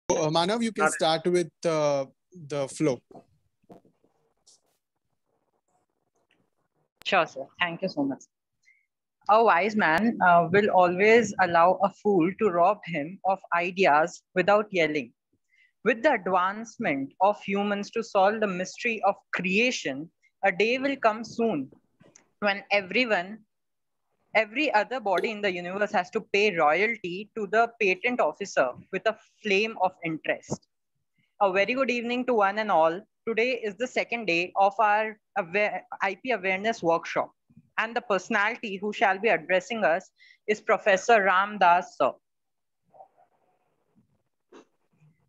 Manav, you can Not start with the flow. Sure, sir. Thank you so much. A wise man will always allow a fool to rob him of ideas without yelling. With the advancement of humans to solve the mystery of creation, a day will come soon when every other body in the universe has to pay royalty to the patent officer with a flame of interest. A very good evening to one and all. Today is the second day of our IP awareness workshop, and the personality who shall be addressing us is Professor Ram Das Sir.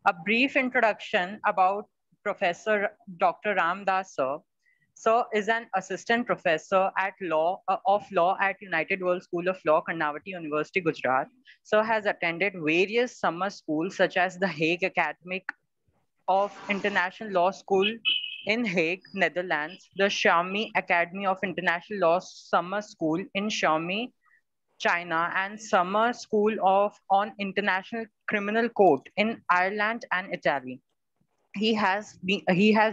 A brief introduction about Professor Dr. Ram Das Sir. Sir is an assistant professor of law at United World School of Law, Karnavati University, Gujarat. Sir has attended various summer schools such as the Hague Academic of International Law School in Hague, Netherlands, the Xiaomi Academy of International Law Summer School in Xiaomi, China, and Summer School on International Criminal Court in Ireland and Italy. He has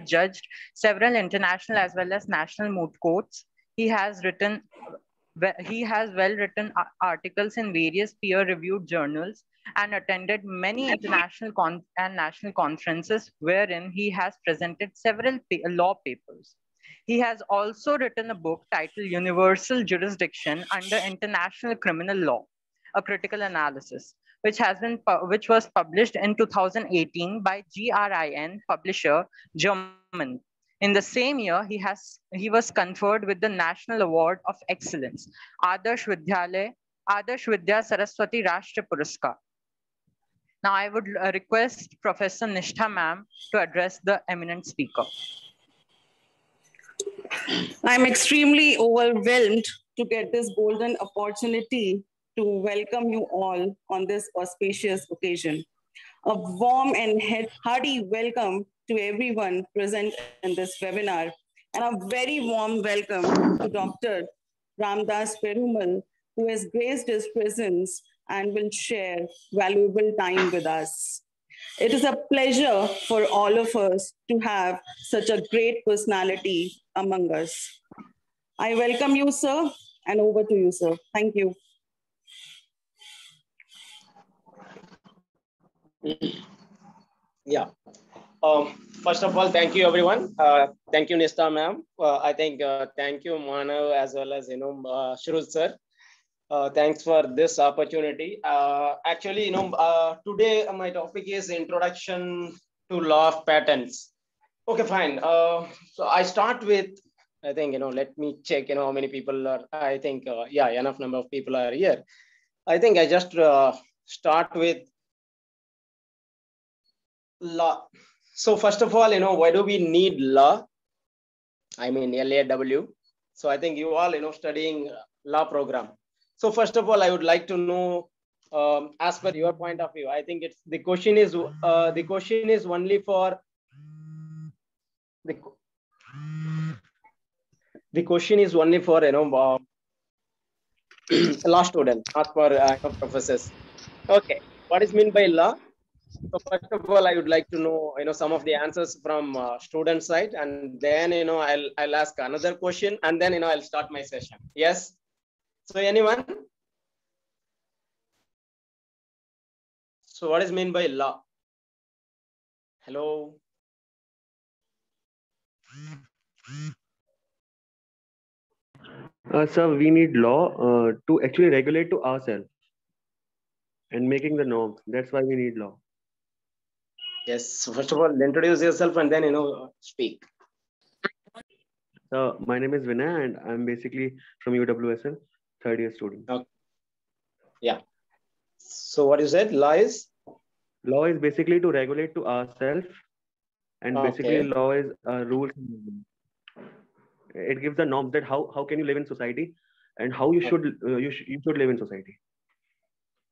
judged several international as well as national moot courts. He has well written articles in various peer reviewed journals and attended many international and national conferences wherein he has presented several law papers. He has also written a book titled Universal Jurisdiction under International Criminal Law, a critical analysis, which was published in 2018 by GRIN publisher German. In the same year, he was conferred with the National Award of Excellence, Adarsh Vidya Saraswati Rashtra Puraskar. Now, I would request Professor Nishtha ma'am to address the eminent speaker. I'm extremely overwhelmed to get this golden opportunity to welcome you all on this auspicious occasion. A warm and hearty welcome to everyone present in this webinar, and a very warm welcome to Dr. Ramdas Perumal, who has graced his presence and will share valuable time with us. It is a pleasure for all of us to have such a great personality among us. I welcome you, sir, and over to you, sir. Thank you. Yeah. First of all, thank you, everyone. Thank you, Nista ma'am. I think thank you, Manav, as well as Shruz sir. Thanks for this opportunity. Actually, today my topic is introduction to law of patents. Okay, fine. So I start with, I think, let me check, how many people are, I think, yeah, enough number of people are here. I think I just start with law. So first of all, why do we need law? I mean, LAW. So I think you all, studying law program. So first of all, I would like to know, as per your point of view, I think the question is only for the question is only for law students, not for professors. Okay, what is meant by law? So first of all, I would like to know some of the answers from student side, and then I'll ask another question, and then I'll start my session. Yes. So anyone? So what is meant by law? Hello. Sir, we need law to actually regulate to ourselves and making the norms. That's why we need law. Yes. So first of all, introduce yourself and then speak. My name is Vinay, and I'm basically from UWSL, third year student. Okay. Yeah. So what you said, law is? Law is basically to regulate to ourselves, and basically law is rules. It gives the norms that how can you live in society, and how you should you should live in society.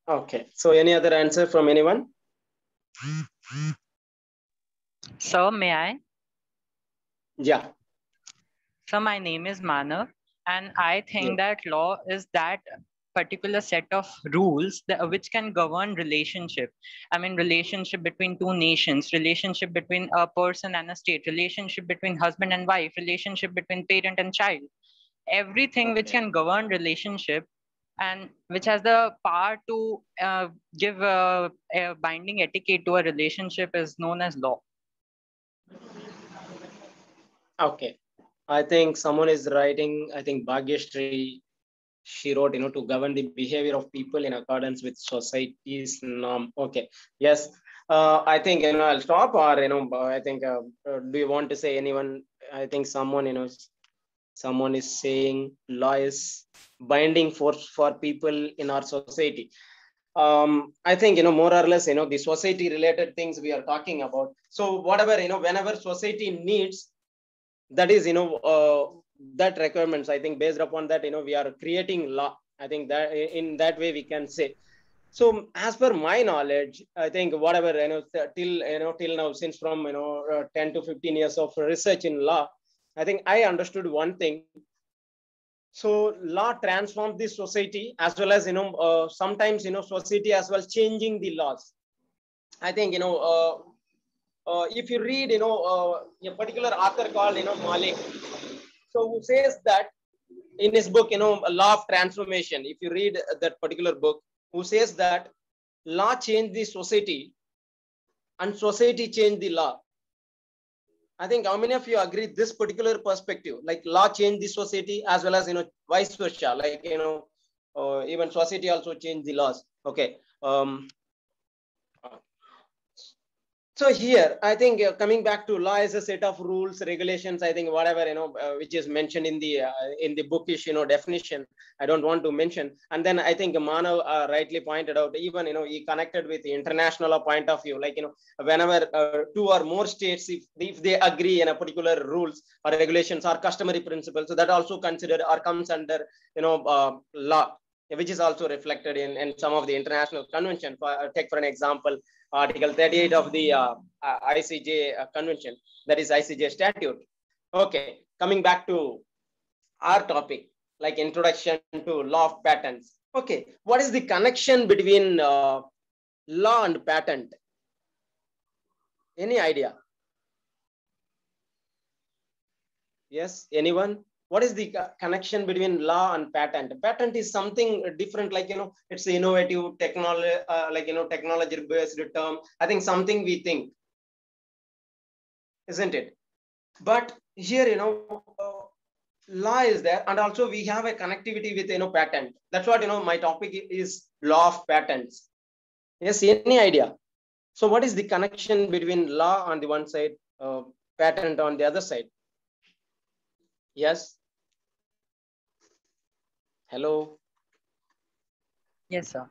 Okay. So any other answer from anyone? Sir, may I? Yeah. So my name is Manav, and I think that law is that particular set of rules that, which can govern relationship. I mean, relationship between two nations, relationship between a person and a state, relationship between husband and wife, relationship between parent and child. Everything which can govern relationship and which has the power to give a binding etiquette to a relationship is known as law. Okay. I think someone is writing, I think Bhagyashree, she wrote, to govern the behavior of people in accordance with society's norm. Okay. Yes. I think, I'll stop, or, I think, do you want to say anyone? I think someone, someone is saying law is binding force for people in our society. I think, more or less, the society related things we are talking about. So whatever, whenever society needs, that is, that requirements, I think based upon that, we are creating law. I think that in that way we can say. So as per my knowledge, I think whatever, till now, since from, 10 to 15 years of research in law, I think I understood one thing. So law transforms the society as well as, sometimes, society as well changing the laws. I think, if you read, a particular author called, Malik, so who says that in his book, Law of Transformation, if you read that particular book, who says that law changed the society and society changed the law. I think how many of you agree this particular perspective, like law changed the society as well as, vice versa, like, even society also changed the laws. Okay. So here, I think coming back to law is a set of rules, regulations, I think whatever, which is mentioned in the bookish, definition, I don't want to mention. And then I think Manav rightly pointed out, even, he connected with the international point of view, like, whenever two or more states, if they agree in a particular rules or regulations or customary principles, so that also considered or comes under, law, which is also reflected in some of the international convention. Take for an example, Article 38 of the ICJ convention, that is ICJ statute. Okay, coming back to our topic, like introduction to law of patents. Okay, what is the connection between law and patent? Any idea? Yes, anyone? What is the connection between law and patent? Patent is something different, like, it's innovative technology, like, technology based term. I think something we think, isn't it? But here, law is there, and also we have a connectivity with, patent. That's what, my topic is law of patents. Yes, any idea? So what is the connection between law on the one side, patent on the other side? Yes. Hello. Yes, sir.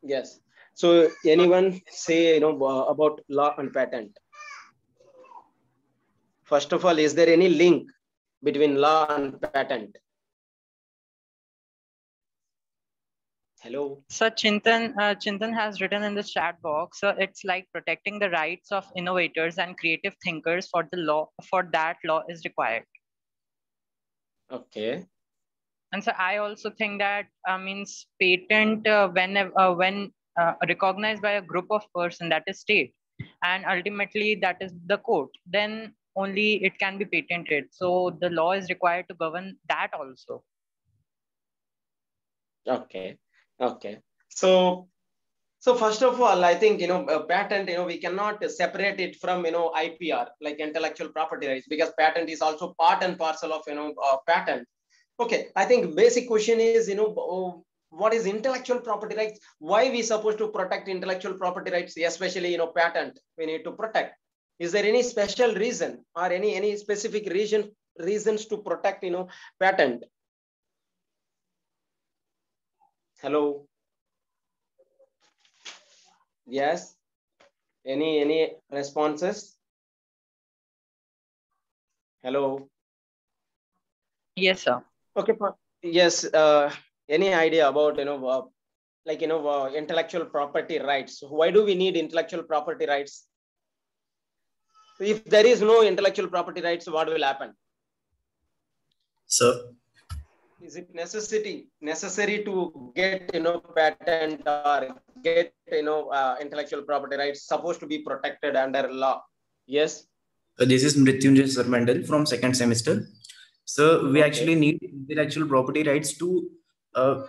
Yes. So anyone say, about law and patent? First of all, is there any link between law and patent? Hello. So Chintan has written in the chat box, it's like protecting the rights of innovators and creative thinkers for the law, for that law is required. Okay. And so I also think that means patent when recognized by a group of person, that is state, and ultimately that is the court, then only it can be patented. So the law is required to govern that also. Okay. Okay. So first of all, I think, a patent, we cannot separate it from, IPR, like intellectual property rights, because patent is also part and parcel of, patent. Okay. I think basic question is, what is intellectual property rights? Why we supposed to protect intellectual property rights, especially, patent we need to protect? Is there any special reason or any specific reasons to protect, patent? Hello. Yes. Any responses? Hello. Yes, sir. Okay. Yes. Any idea about, like, intellectual property rights? Why do we need intellectual property rights? If there is no intellectual property rights, what will happen? Sir. is it necessary to get, patent or get, intellectual property rights supposed to be protected under law? Yes. This is Mrityunjay Sir Mandal from second semester. So we actually need intellectual property rights to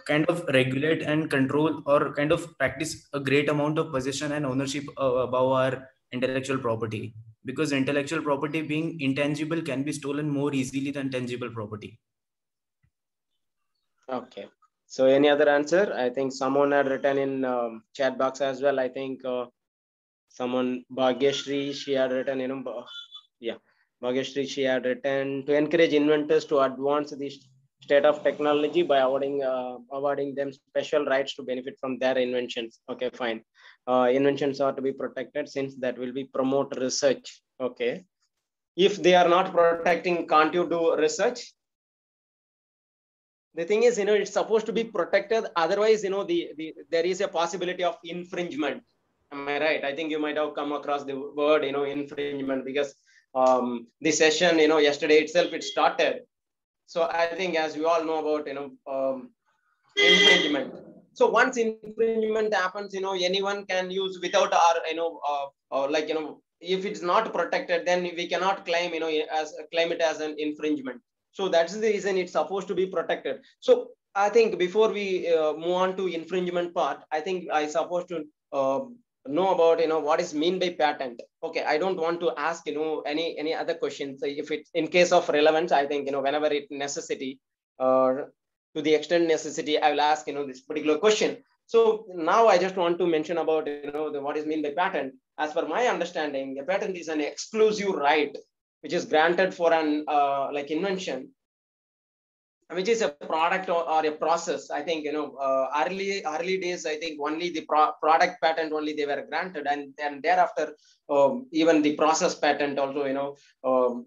kind of regulate and control or kind of practice a great amount of possession and ownership above our intellectual property, because intellectual property being intangible can be stolen more easily than tangible property. Okay. So any other answer? I think someone had written in chat box as well. I think someone, Bhagyashri, she had written, Bhagyashri, she had written to encourage inventors to advance the state of technology by awarding them special rights to benefit from their inventions. Okay, fine. Inventions are to be protected since that will be promote research. Okay. If they are not protecting, can't you do research? The thing is, it's supposed to be protected. Otherwise, there is a possibility of infringement. Am I right? I think you might have come across the word, infringement, because the session, yesterday itself, it started. So I think, as we all know about, infringement. So once infringement happens, anyone can use without our, if it's not protected, then we cannot claim, claim it as an infringement. So that's the reason it's supposed to be protected. So I think before we move on to infringement part, I think I supposed to know about, what is mean by patent. Okay, I don't want to ask, any other questions. If it's in case of relevance, I think, whenever it necessity, to the extent necessity, I will ask, this particular question. So now I just want to mention about, what is mean by patent. As per my understanding, a patent is an exclusive right which is granted for an invention, which is a product or a process. I think, early days, I think only the product patent only they were granted, and thereafter even the process patent also,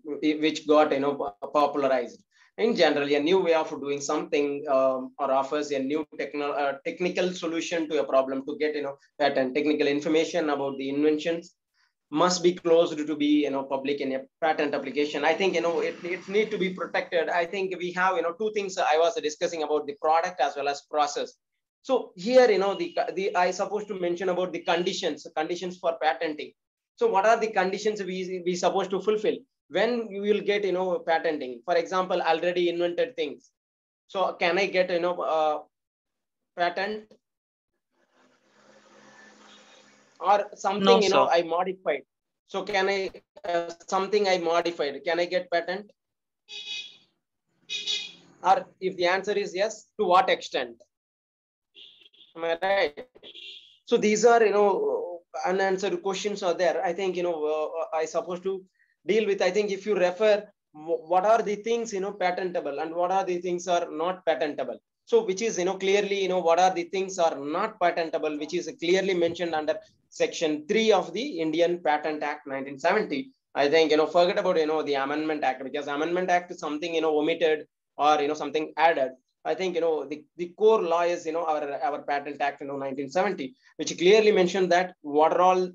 which got, popularized. In general, a new way of doing something or offers a new technical solution to a problem to get, patent. Technical information about the inventions must be closed to be, public in a patent application. I think, it need to be protected. I think we have, two things I was discussing about the product as well as process. So here, I supposed to mention about the conditions for patenting. So what are the conditions we supposed to fulfill when you will get, patenting? For example, already invented things. So can I get, patent? Or something, No, I modified. So can I, something I modified, can I get patent? Or if the answer is yes, to what extent? Am I right? So these are, unanswered questions are there. I think, I supposed to deal with. I think if you refer, what are the things, patentable and what are the things are not patentable. So which is, clearly, what are the things are not patentable, which is clearly mentioned under Section 3 of the Indian Patent Act 1970. I think, forget about, the Amendment Act, because Amendment Act is something, omitted or, something added. I think, the core law is, our Patent Act, 1970, which clearly mentioned that what are all,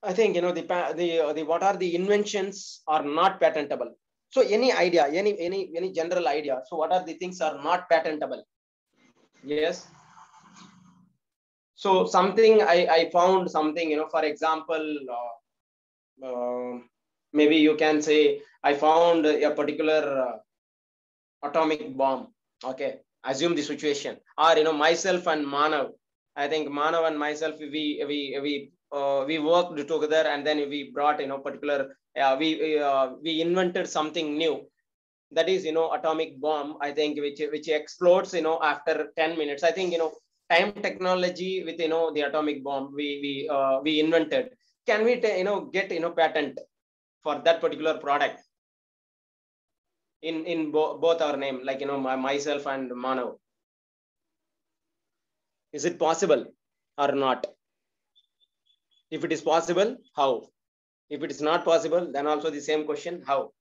I think, the what are the inventions are not patentable. So any idea, any general idea. So what are the things are not patentable? Yes. So something I found something, for example, maybe you can say I found a particular atomic bomb. Okay, assume the situation. Or, myself and Manav. I think Manav and myself, we worked together, and then we brought, particular, we invented something new. That is, atomic bomb. I think which explodes, after 10 minutes. I think, time technology with, the atomic bomb we invented. Can we, get, patent for that particular product in both our name, like, myself and Manav? Is it possible or not? If it is possible, how? If it is not possible, then also the same question, how?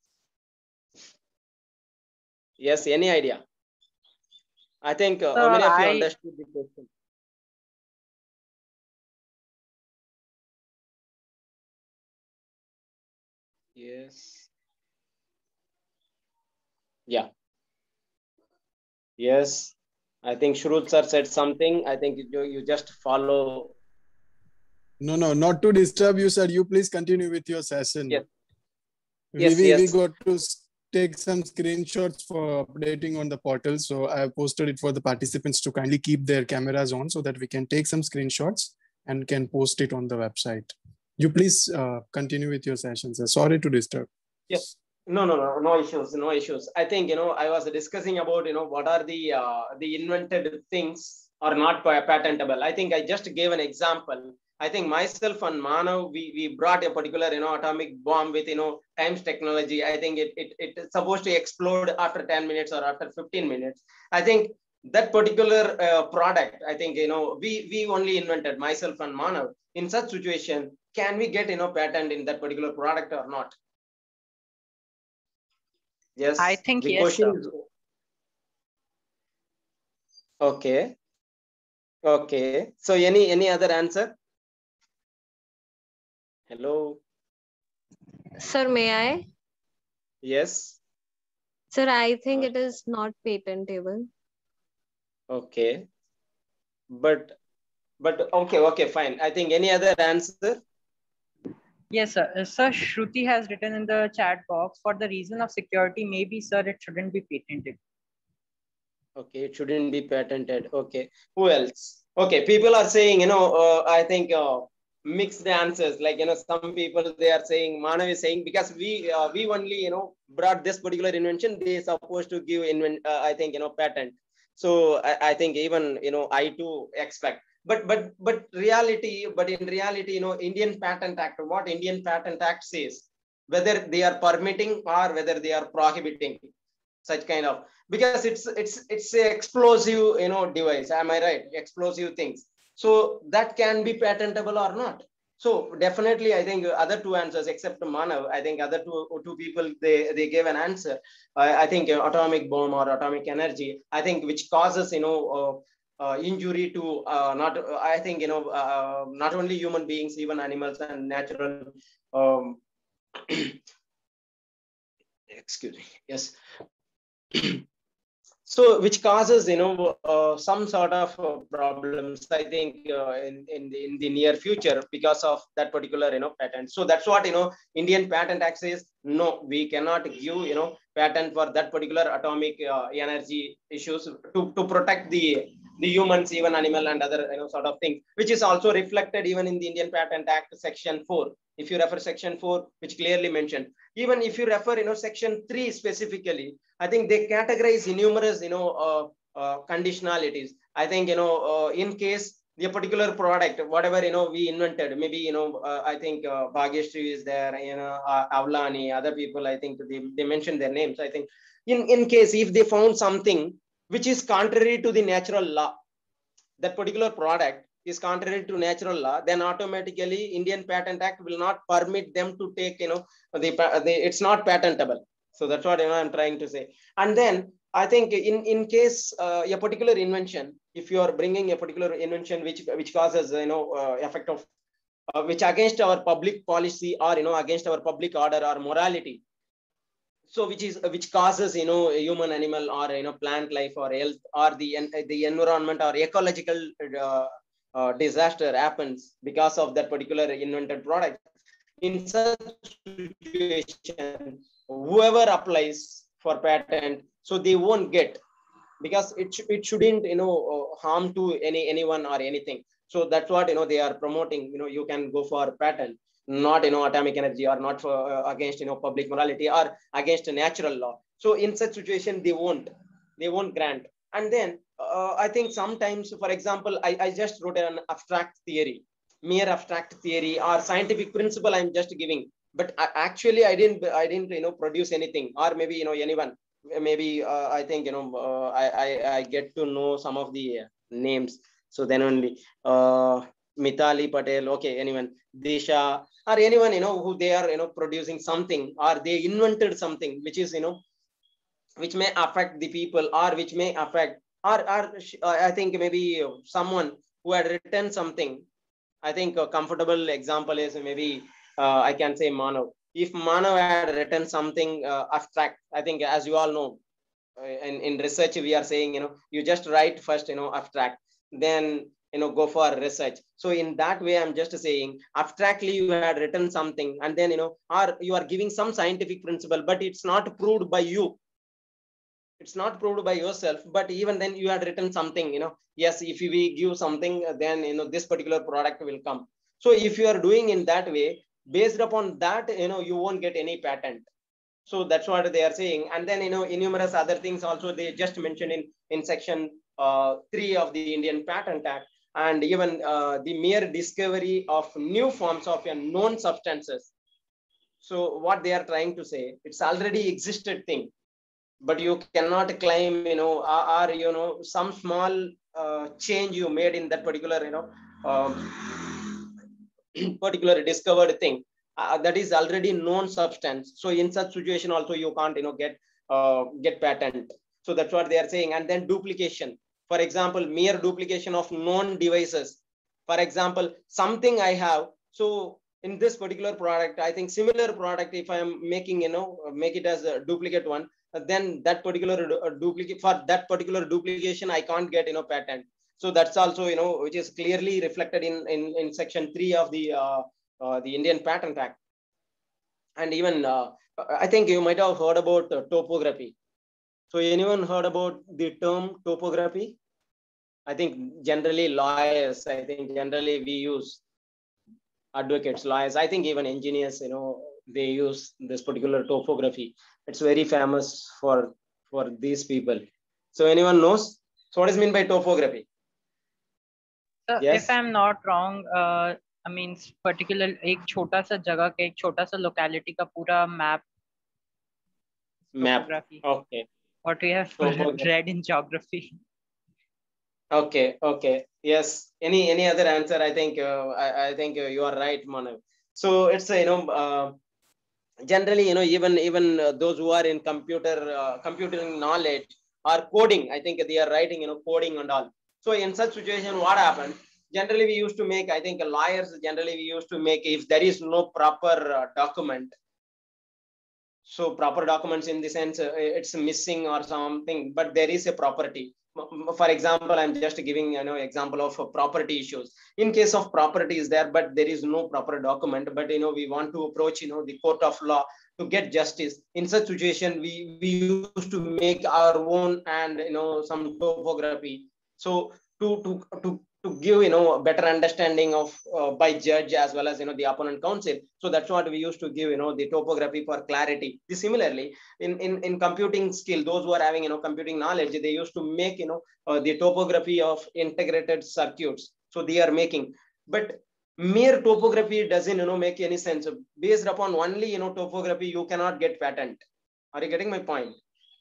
Yes, any idea? I think how many of you understood the question? Yes. Yeah. Yes. I think Shruti sir said something. I think you just follow. No, not to disturb you, sir. You please continue with your session. Yes. We got to take some screenshots for updating on the portal. So I have posted it for the participants to kindly keep their cameras on so that we can take some screenshots and can post it on the website. You please continue with your session, sir. Sorry to disturb. Yes. No issues. I think, I was discussing about, what are the invented things are not patentable. I think I just gave an example. I think myself and Manav, we brought a particular, atomic bomb with, times technology. I think it's supposed to explode after 10 minutes or after 15 minutes. I think that particular product, I think, we only invented, myself and Manav. In such situation, can we get, patent in that particular product or not? Yes. I think the yes, question sir. is okay. Okay. So any other answer? Hello. Sir, may I? Yes. Sir, I think it is not patentable. Okay. But okay, fine. I think any other answer? Yes, sir. Sir, Shruti has written in the chat box, for the reason of security, maybe, sir, it shouldn't be patented. Okay, it shouldn't be patented. Okay. Who else? Okay, people are saying, I think mixed answers. Like, some people, they are saying, Manav is saying, because we only, brought this particular invention, they supposed to give, I think, patent. So I think even, I too expect. But in reality, Indian Patent Act, what Indian Patent Act says, whether they are permitting or whether they are prohibiting such kind of, because it's a explosive, device. Am I right? Explosive things. So that can be patentable or not. So definitely, I think other two answers except Manav, I think other two people, they gave an answer. I think atomic bomb or atomic energy, I think, which causes, injury to I think, not only human beings, even animals and natural. Excuse me. Yes. So which causes, some sort of problems, I think, in the near future because of that particular, patent. So that's what, Indian Patent Act says. No, we cannot give, patent for that particular atomic energy issues to protect the humans, even animal and other, sort of things, which is also reflected even in the Indian Patent Act section 4. If you refer section 4, which clearly mentioned, even if you refer, section 3 specifically, I think they categorize numerous, conditionalities. I think, in case the particular product, whatever, we invented, maybe, I think Bhagyashree is there, Avlani, other people, I think they mentioned their names. I think in case if they found something which is contrary to the natural law, that particular product is contrary to natural law, then automatically Indian Patent Act will not permit them to take, it's not patentable. So that's what, I'm trying to say. And then I think in case a particular invention, if you are bringing a particular invention which causes, effect of which against our public policy or, against our public order or morality, so which causes, human, animal, or, plant life or health, or the environment or ecological disaster happens because of that particular invented product. In such situation, whoever applies for patent, so they won't get, because it shouldn't, harm to anyone or anything. So that's what, they are promoting. You can go for patent, not, atomic energy, or not for against, public morality or against natural law. So in such situation, they won't grant. And then I think sometimes, for example, I just wrote an abstract theory, mere abstract theory or scientific principle I'm just giving, but actually I didn't produce anything, or maybe, anyone, maybe I think, I get to know some of the names. So then only Mithali Patel, okay, anyone, Disha, or anyone, who they are, producing something, or they invented something which is, which may affect the people, or which may affect, or I think maybe someone who had written something. I think a comfortable example is maybe I can say Manav. If Manav had written something abstract, I think, as you all know, in research, we are saying, you just write first, abstract, then, go for research. So in that way, I'm just saying abstractly you had written something, and then, or you are giving some scientific principle, but it's not proved by you. It's not proved by yourself, but even then you had written something, yes, if we give something, then, this particular product will come. So if you are doing in that way, based upon that, you won't get any patent. So that's what they are saying. And then, in numerous other things also, they just mentioned in section 3 of the Indian Patent Act, and even the mere discovery of new forms of known substances. So what they are trying to say, it's already existed thing, but you cannot claim, or some small change you made in that particular, particular discovered thing, that is already known substance. So in such situation also, you can't, get patent. So that's what they are saying. And then duplication, for example, mere duplication of known devices. For example, something I have, so in this particular product, I think similar product, if I am making, make it as a duplicate one, then that particular duplicate, for that particular duplication, I can't get, patent. So that's also, which is clearly reflected in section 3 of the Indian Patent Act. And even I think you might have heard about topography. So anyone heard about the term topography? I think generally lawyers, I think generally we use advocates, lawyers, I think even engineers, they use this particular topography. It's very famous for these people. So anyone knows? So what is meant by topography? So yes? If I'm not wrong, I mean, particular एक छोटा सा जगह का एक छोटा सा locality का पूरा map. Topography. Okay. What we have read in geography. Okay. Yes. Any other answer? I think I think you are right, Manav. So it's generally, even those who are in computing knowledge or coding, I think they are writing, coding and all. So in such situation, what happened? Generally, we used to make, I think lawyers, generally we used to make, if there is no proper document. So proper documents in the sense it's missing or something, but there is a property. For example, I'm just giving, example of property issues. In case of property is there, but there is no proper document, but, we want to approach, the court of law to get justice. In such situation, we used to make our own and, some topography. So to give, a better understanding of by judge as well as, the opponent counsel. So that's what we used to give, the topography for clarity. Similarly, in computing skill, those who are having, computing knowledge, they used to make, the topography of integrated circuits. So they are making, but mere topography doesn't, make any sense. Based upon only, topography, you cannot get patent. Are you getting my point?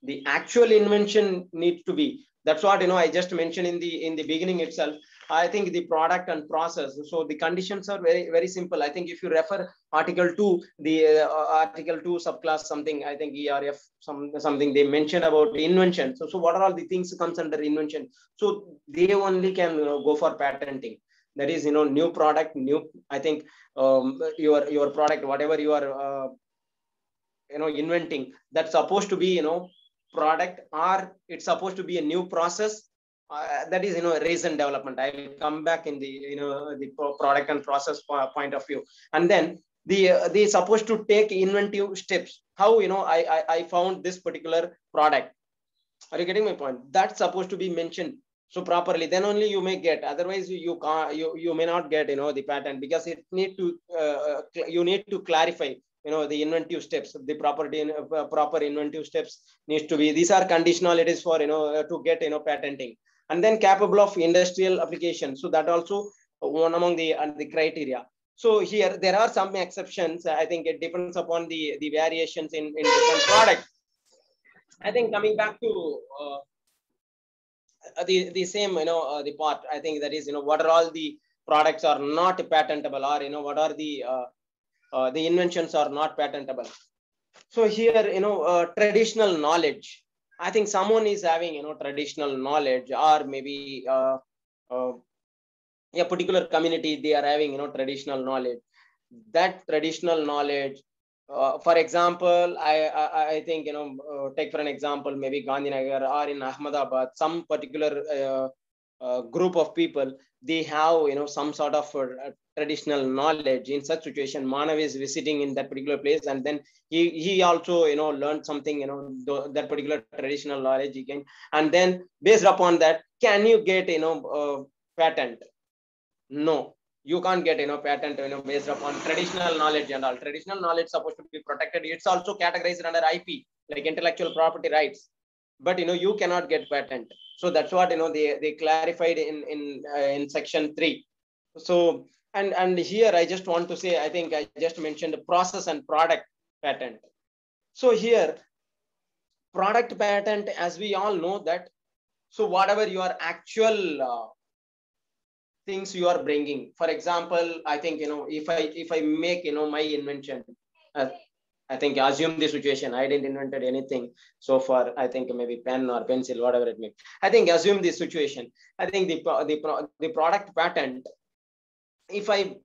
The actual invention needs to be. That's what, I just mentioned in the beginning itself. I think the product and process. So the conditions are very, very simple. I think if you refer Article 2, the Article 2 subclass something, I think ERF something they mentioned about invention. So what are all the things comes under invention? So they only can go for patenting. That is, new product, new. I think your product, whatever you are inventing, that's supposed to be product, or it's supposed to be a new process. That is, recent development. I will come back in the, the product and process point of view. And then they supposed to take inventive steps. How, I found this particular product. Are you getting my point? That's supposed to be mentioned so properly. Then only you may get. Otherwise, you can't. You may not get, the patent, because it need to. You need to clarify. The inventive steps, the proper inventive steps needs to be. These are conditionalities for, to get, patenting. And then capable of industrial application. So that also one among the criteria. So here there are some exceptions. I think it depends upon the variations in different products. I think coming back to the same, the part, I think that is, what are all the products are not patentable, or, what are the inventions are not patentable. So here, traditional knowledge. I think someone is having, traditional knowledge, or maybe a particular community, they are having, traditional knowledge. That traditional knowledge For example, I think, take for an example, maybe Gandhinagar or in Ahmedabad, some particular group of people, they have, some sort of traditional knowledge. In such situation, Manav is visiting in that particular place, and then he also, learned something, that particular traditional knowledge he can, and then based upon that, can you get, patent? No, you can't get, patent, based upon traditional knowledge and all. Traditional knowledge supposed to be protected. It's also categorized under IP, like intellectual property rights. But you cannot get patent. So that's what they clarified in section 3. So and here I just want to say, I think I just mentioned process and product patent. So here, product patent, as we all know that, so whatever your actual things you are bringing. For example, I think, if I make, my invention, I think assume the situation, I didn't invented anything so far. I think maybe pen or pencil, whatever it may. I think assume the situation. I think the product patent, if I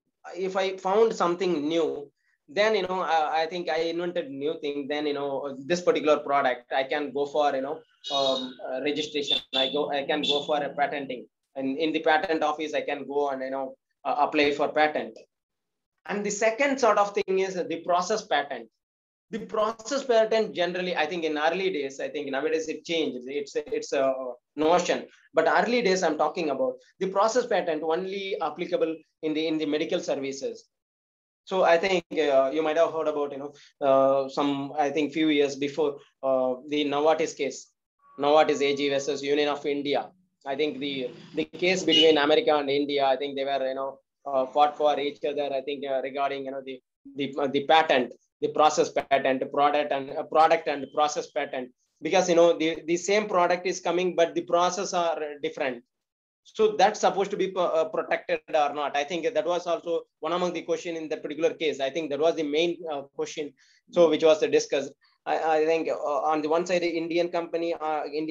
found something new, then I think I invented new thing. Then this particular product, I can go for registration. I can go for a patenting, and in the patent office I can go and apply for patent. And the second sort of thing is the process patent. The process patent generally, I think in early days, I think nowadays it changes. It's a notion, but early days I'm talking about the process patent only applicable in the medical services. So I think you might have heard about some, I think few years before, the Novartis case, Novartis AG versus Union of India. I think the case between America and India, I think they were fought for each other. I think regarding the patent, the process patent, product and process patent, because the same product is coming, but the process are different. So that's supposed to be protected or not. I think that was also one among the question in that particular case. I think that was the main question, so which was discussed. I think on the one side, the Indian company, the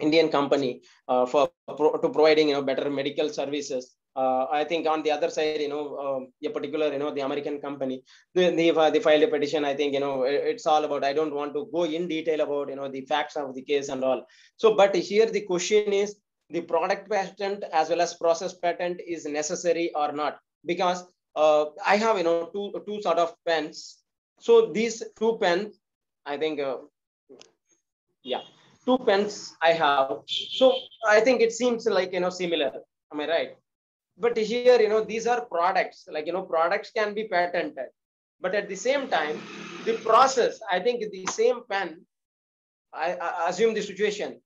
Indian company to providing better medical services. I think on the other side, a particular, the American company, they filed a petition. I think, it's all about, I don't want to go in detail about, the facts of the case and all. So, but here the question is, the product patent as well as process patent is necessary or not? Because I have, two sort of pens. So these two pens, I think, yeah, two pens I have. So I think it seems like, similar. Am I right? But here, these are products, like, products can be patented. But at the same time, the process, I think the same pen, I assume the situation,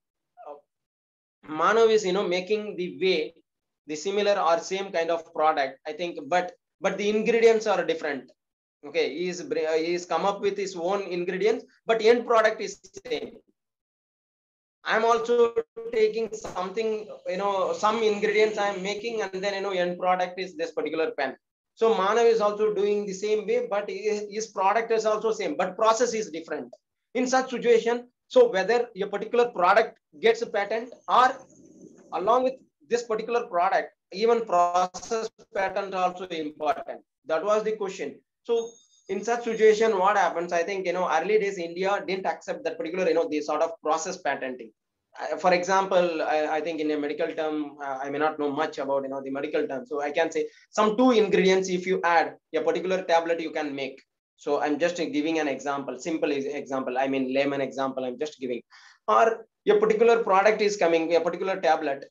Manav is, making the way, the similar or same kind of product, I think, but the ingredients are different. Okay, he's come up with his own ingredients, but end product is same. I'm also taking something, some ingredients I'm making, and then, end product is this particular pen. So Manav is also doing the same way, but his product is also same, but process is different. In such situation, so whether a particular product gets a patent, or along with this particular product, even process patent also important. That was the question. So in such situation, what happens? I think, early days India didn't accept that particular, the sort of process patenting. For example, I think in a medical term, I may not know much about, the medical term. So I can say some 2 ingredients, if you add a particular tablet, you can make. So I'm just giving an example, simple example. I mean, layman example, I'm just giving. Or a particular product is coming, a particular tablet.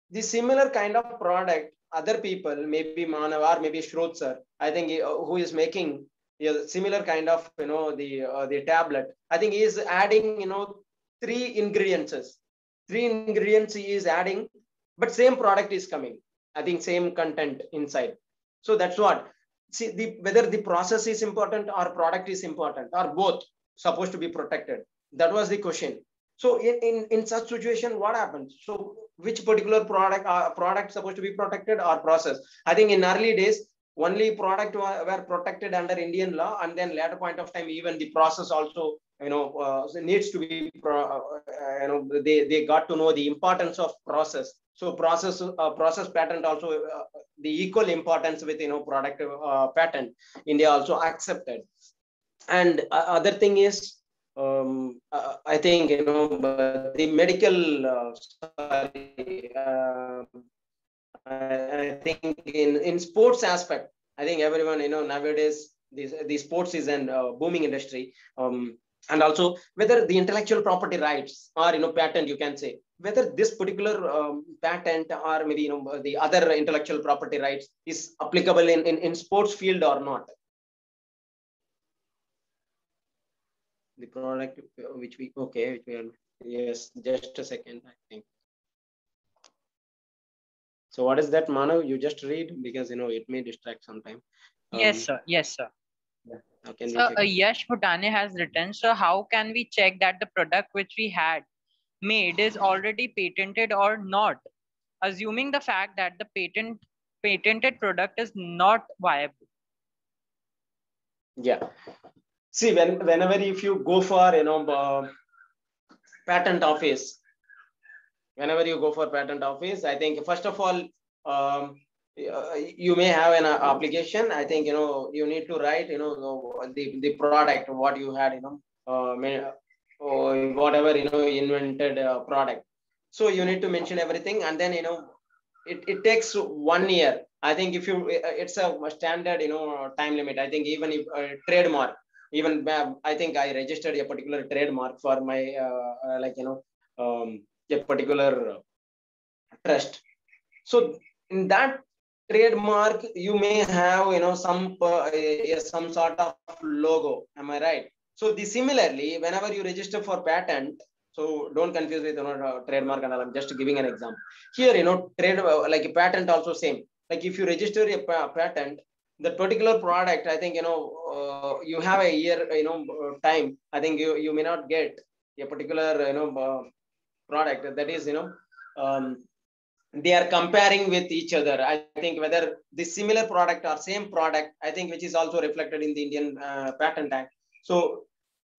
The similar kind of product, other people, maybe Manav or maybe Shruth sir, I think who is making a similar kind of, the tablet. I think he is adding, 3 ingredients. 3 ingredients he is adding, but same product is coming. I think same content inside. So that's what. See, whether the process is important or product is important, or both supposed to be protected. That was the question. So in such situation, what happens? So which particular product supposed to be protected or process? I think in early days, only product were protected under Indian law, and then later point of time, even the process also, needs to be, they got to know the importance of process. So process patent also the equal importance with product patent. India also accepted. And other thing is, I think the medical. I think in sports aspect, I think everyone nowadays the sports is an booming industry. And also whether the intellectual property rights or patent, you can say whether this particular patent or maybe the other intellectual property rights is applicable in sports field or not. The product which we yes, just a second, I think. So what is that, Manav? You just read, because it may distract sometime. Yes, sir. Yes, sir. Yeah. How can So we check? Yash Bhutane has written, so how can we check that the product which we had made is already patented or not, assuming the fact that the patented product is not viable? Yeah. See, whenever if you go for patent office, I think first of all, you may have an application. I think you need to write the product what you had whatever invented product. So you need to mention everything, and then it takes 1 year. I think if you it's a standard time limit. I think even if trademark, even I think I registered a particular trademark for my a particular trust. So in that trademark, you may have some sort of logo. Am I right? So similarly, whenever you register for patent, so don't confuse with trademark and all. I'm just giving an example here. Trade like a patent also same. Like if you register a patent, that particular product, I think you have a year time. I think you may not get a particular product that is they are comparing with each other. I think whether the similar product or same product, I think which is also reflected in the Indian Patent Act. So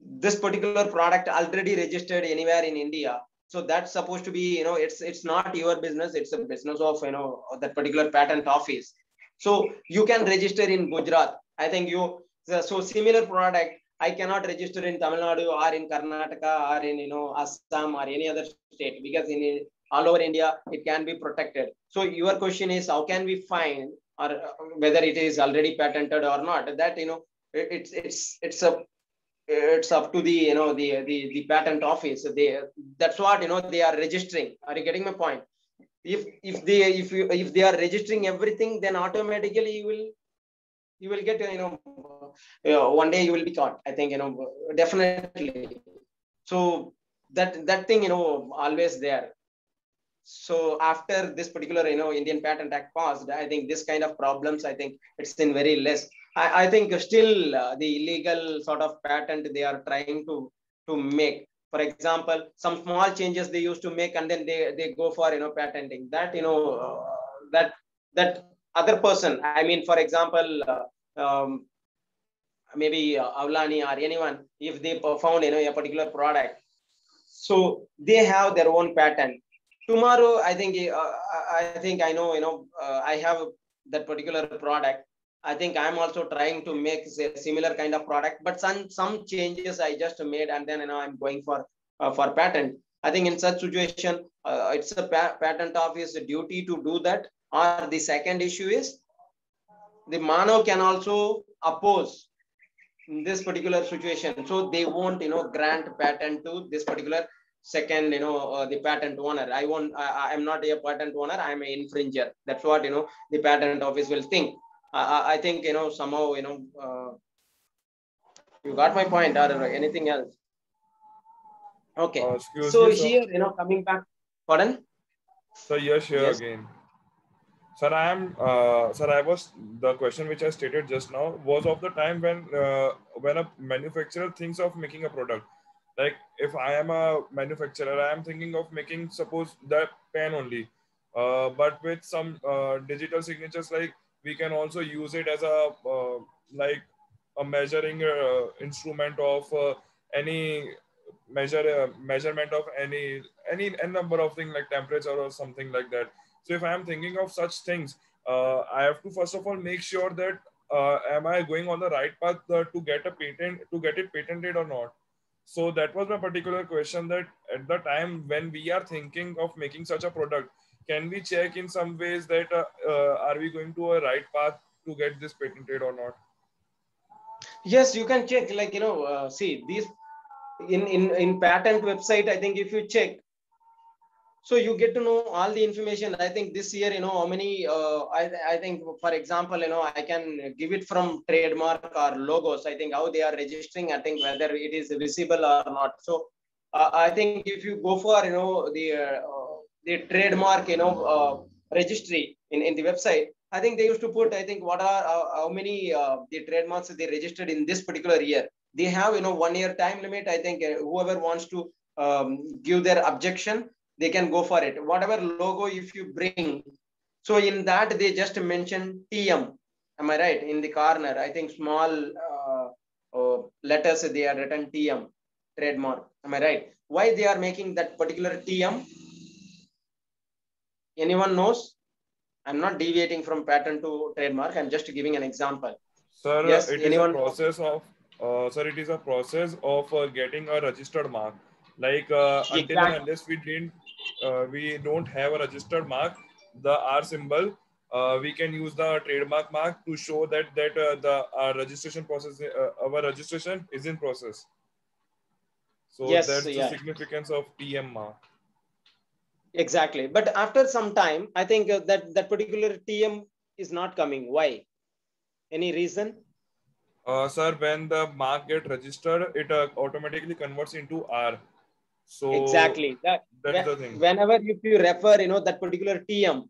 this particular product already registered anywhere in India. So that's supposed to be, it's not your business. It's a business of, that particular patent office. So you can register in Gujarat. I think so similar product, I cannot register in Tamil Nadu or in Karnataka or in, Assam or any other state, because in all over India, it can be protected. So your question is, how can we find or whether it is already patented or not? That, it's up to the the patent office. That's what they are registering. Are you getting my point? If they are registering everything, then automatically you will get one day you will be caught. I think definitely. So that thing always there. So after this particular Indian Patent Act passed, I think this kind of problems, I think it's in very less. I think still the illegal sort of patent they are trying to make. For example, some small changes they used to make, and then they go for patenting that that other person. I mean, for example, maybe Avlani or anyone, if they found a particular product, so they have their own patent. Tomorrow, I think I know I have that particular product. I think I'm also trying to make a similar kind of product, but some changes I just made, and then I'm going for patent. I think in such situation, it's a patent office duty to do that. Or the second issue is the Manav can also oppose in this particular situation, so they won't grant patent to this particular second the patent owner. I'm not a patent owner, I'm an infringer. That's what the patent office will think. I think somehow you got my point, or anything else? Okay. So here coming back, pardon? So Yash here again. Sir, I was, the question which I stated just now was of the time when a manufacturer thinks of making a product. Like if I am a manufacturer, I am thinking of making, suppose, that pen only, but with some digital signatures, like we can also use it as a like a measuring instrument of any measurement of any number of things like temperature or something like that. So if I am thinking of such things, I have to first of all make sure that am I going on the right path to get a patent, to get it patented or not. So that was my particular question, that at the time when we are thinking of making such a product, can we check in some ways that are we going to a right path to get this patented or not? Yes, you can check, like, see these in patent website. I think if you check, so you get to know all the information. I think this year, how many, I think, for example, I can give it from trademark or logos. I think how they are registering, I think whether it is visible or not. So I think if you go for, the trademark, registry in the website, I think they used to put, I think, what are, how many the trademarks they registered in this particular year. They have, 1 year time limit. I think whoever wants to give their objection, they can go for it. Whatever logo if you bring, so in that they just mention TM. Am I right? In the corner, I think small letters they are written TM, trademark. Am I right? Why they are making that particular TM? Anyone knows? I'm not deviating from patent to trademark. I'm just giving an example. Sir, yes, it is a process of sir, it is a process of getting a registered mark. Like until and unless we don't have a registered mark, the R symbol, we can use the trademark mark to show that the registration process, our registration is in process. So yes, that's the significance of TM mark. Exactly. But after some time, I think that particular TM is not coming. Why? Any reason? Sir, when the mark get registered, it automatically converts into R. So exactly, that's the thing. Whenever if you refer, that particular TM,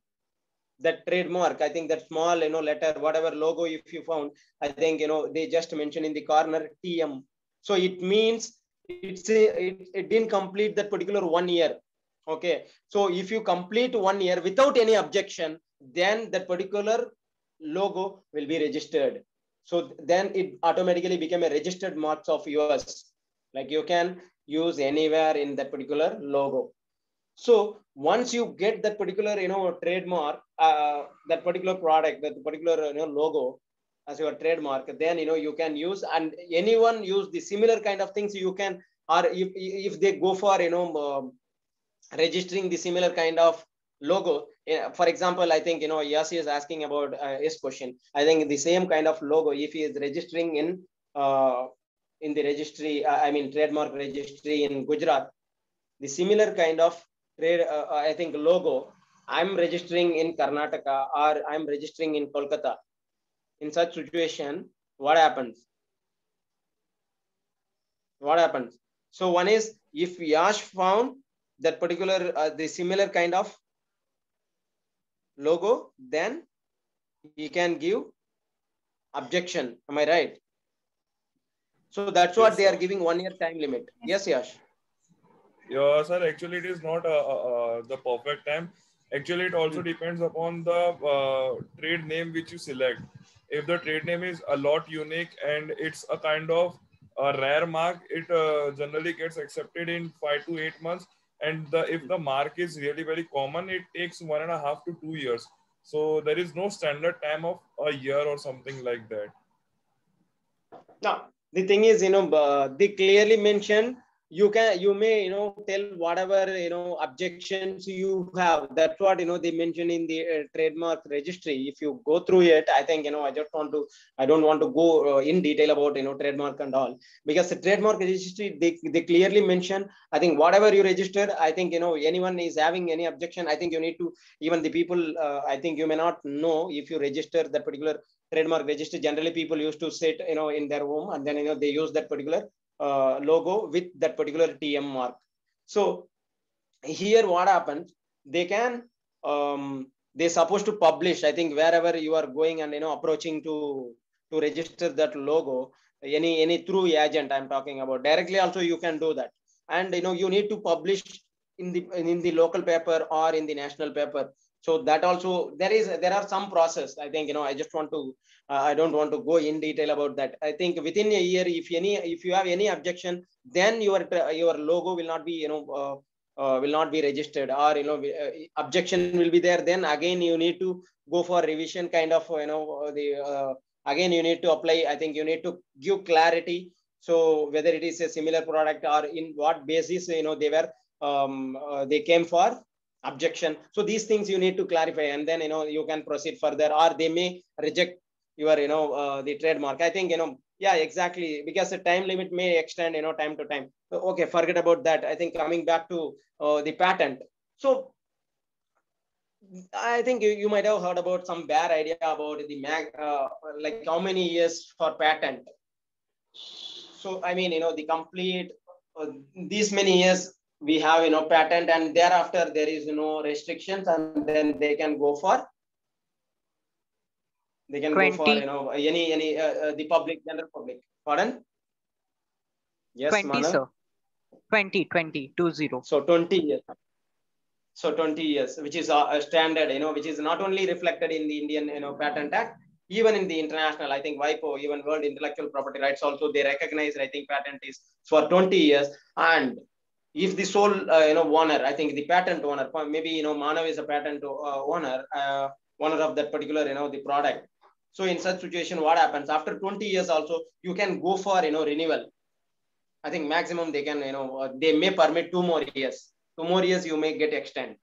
that trademark, I think that small, letter, whatever logo if you found, I think, they just mention in the corner TM. So it means it didn't complete that particular 1 year. Okay. So if you complete 1 year without any objection, then that particular logo will be registered. So then it automatically became a registered marks of yours. Like you can use anywhere in that particular logo. So once you get that particular, trademark, that particular product, that particular, logo as your trademark, then, you can use, and anyone use the similar kind of things you can, or if they go for, registering the similar kind of logo. For example, I think, Yasi is asking about his question. I think the same kind of logo, if he is registering in the registry, I mean trademark registry in Gujarat, the similar kind of trade, I think logo, I'm registering in Karnataka or I'm registering in Kolkata. In such situation, what happens? What happens? So one is, if Yash found that particular the similar kind of logo, then he can give objection. Am I right? So that's what they are giving 1 year time limit. Yes, Yash. Yeah, sir. Actually, it is not the perfect time. Actually, it also depends upon the trade name which you select. If the trade name is a lot unique and it's a kind of a rare mark, it generally gets accepted in 5 to 8 months. And if the mark is really very common, it takes 1.5 to 2 years. So there is no standard time of a year or something like that. Now, the thing is, they clearly mention you may, tell whatever, objections you have. That's what, they mention in the trademark registry. If you go through it, I think, I don't want to go in detail about, trademark and all, because the trademark registry, they clearly mention, I think whatever you register, I think, anyone is having any objection, I think you need to, even the people, I think you may not know, if you register that particular trademark registry, generally people used to sit, in their home, and then, they use that particular logo with that particular TM mark. So here what happens, they can, they're supposed to publish, I think wherever you are going and, approaching to register that logo, any through agent I'm talking about, directly also you can do that. And, you need to publish in the local paper or in the national paper. So that also there are some process. I think, I just want to I don't want to go in detail about that. I think within a year, if you have any objection, then your logo will not be will not be registered, or objection will be there. Then again you need to go for revision kind of again you need to apply. I think you need to give clarity. So whether it is a similar product or in what basis they came for objection. So these things you need to clarify, and then you can proceed further, or they may reject your the trademark. I think yeah, exactly, because the time limit may extend time to time. Okay, forget about that. I think coming back to the patent. So I think you might have heard about some bad idea about the like how many years for patent. So I mean, the complete these many years we have patent, and thereafter there is no restrictions, and then they can go for 20. go for any the public, general public. Pardon? Yes, 20, Manav? sir. 20. So 20 years. So 20 years, which is a standard, which is not only reflected in the Indian, Patent Act, even in the international. I think WIPO, even World Intellectual Property Rights, also they recognize. I think patent is for 20 years, and if the sole, owner, I think the patent owner, maybe Manav is a patent owner of that particular, the product. So in such situation, what happens after 20 years? Also, you can go for renewal. I think maximum they can, they may permit 2 more years. 2 more years you may get extend.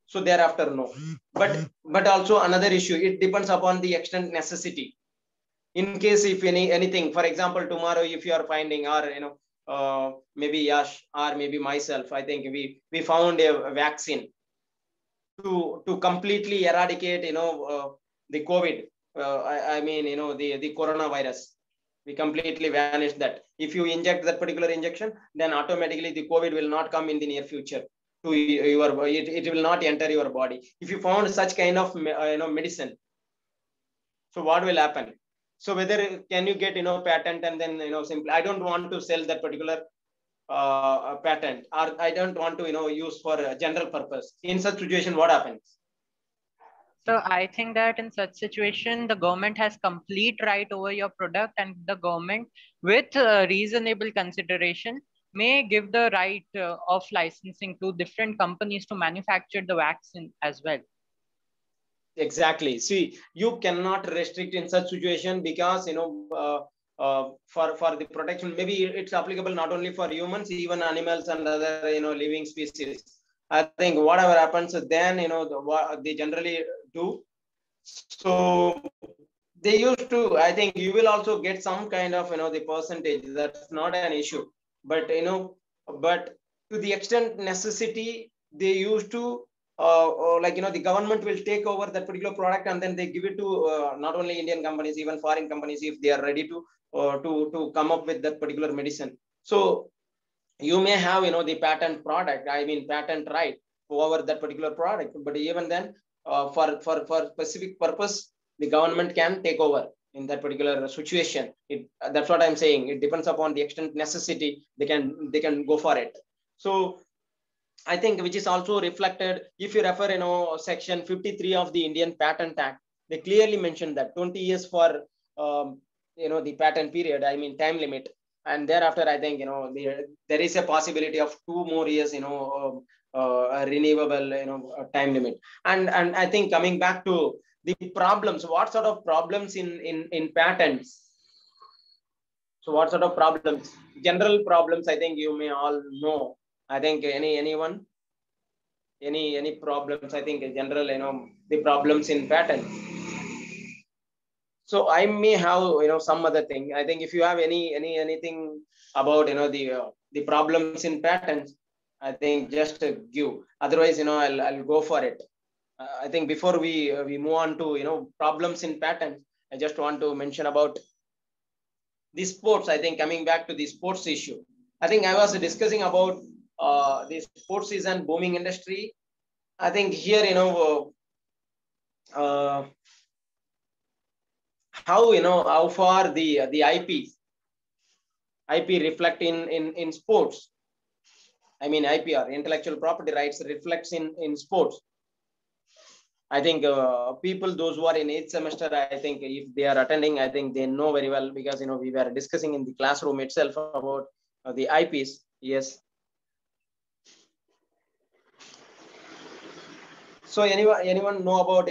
So thereafter, no. But also another issue, it depends upon the extent necessity. In case if anything, for example, tomorrow if you are finding, or maybe Yash or maybe myself, I think we found a vaccine to completely eradicate, the COVID. I mean, the coronavirus. We completely vanish that. If you inject that particular injection, then automatically the COVID will not come in the near future to your, it will not enter your body. If you found such kind of medicine, so what will happen? So whether can you get patent, and then simply I don't want to sell that particular patent, or I don't want to use for a general purpose. In such situation, what happens? So I think that in such situation, the government has complete right over your product, and the government, with reasonable consideration, may give the right of licensing to different companies to manufacture the vaccine as well. Exactly. See, you cannot restrict in such situation, because for the protection, maybe it's applicable not only for humans, even animals and other living species. I think whatever happens, then they generally do. So they used to. I think you will also get some kind of the percentage. That's not an issue. But but to the extent necessity, they used to like the government will take over that particular product, and then they give it to not only Indian companies, even foreign companies, if they are ready to come up with that particular medicine. So you may have the patent product, I mean patent right over that particular product, but even then for specific purpose, the government can take over in that particular situation. That's what I'm saying. It depends upon the extent necessity. They can go for it. So I think, which is also reflected if you refer section 53 of the Indian Patent Act. They clearly mentioned that 20 years for the patent period, I mean time limit, and thereafter I think there is a possibility of 2 more years renewable time limit. And I think coming back to the problems, what sort of problems in patents? So what sort of problems? General problems, I think you may all know. I think anyone, any problems, I think in general, the problems in patents. So I may have some other thing. I think if you have anything about the problems in patents, I think just give. Otherwise, I'll go for it. I think before we move on to problems in patents, I just want to mention about the sports. I think coming back to the sports issue, I think I was discussing about the sports is an booming industry. I think here how far the IP reflect in sports. I mean IPR, intellectual property rights, reflects in sports. I think people, those who are in 8th semester, I think if they are attending, I think they know very well, because we were discussing in the classroom itself about the IPs. Yes. So anyone know about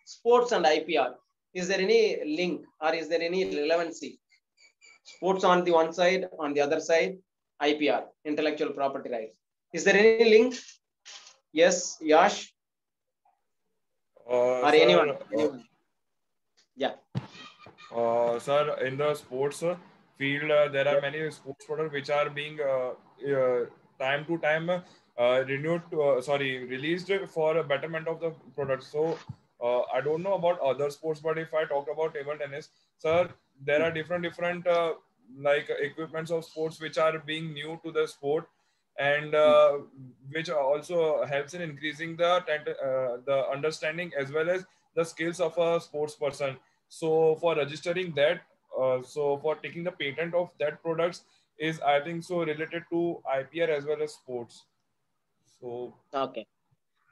sports and IPR? Is there any link or is there any relevancy? Sports on the one side, on the other side, IPR, intellectual property rights. Is there any link? Yes, Yash? Or sir, anyone? Yeah. Sir, in the sports field, there are many sports products which are being time to time released for a betterment of the product. So I don't know about other sports, but if I talk about table tennis, sir, there are different like equipments of sports which are being new to the sport, and which also helps in increasing the understanding as well as the skills of a sports person. So for registering that, so for taking the patent of that products is, I think so, related to IPR as well as sports. So okay.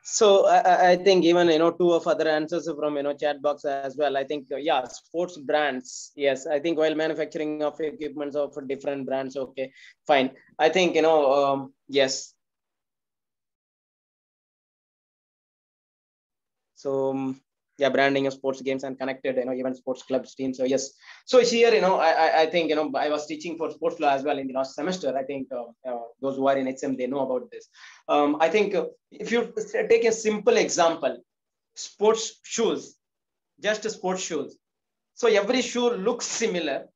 So I think even two of other answers from chat box as well. I think yeah, sports brands. Yes, I think while manufacturing of equipments of different brands. Okay, fine. I think yes. So yeah, branding of sports games and connected even sports clubs teams. So yes. So here I think I was teaching for sports law as well in the last semester. I think those who are in HM, they know about this. I think if you take a simple example, sports shoes, just sports shoes. So every shoe looks similar,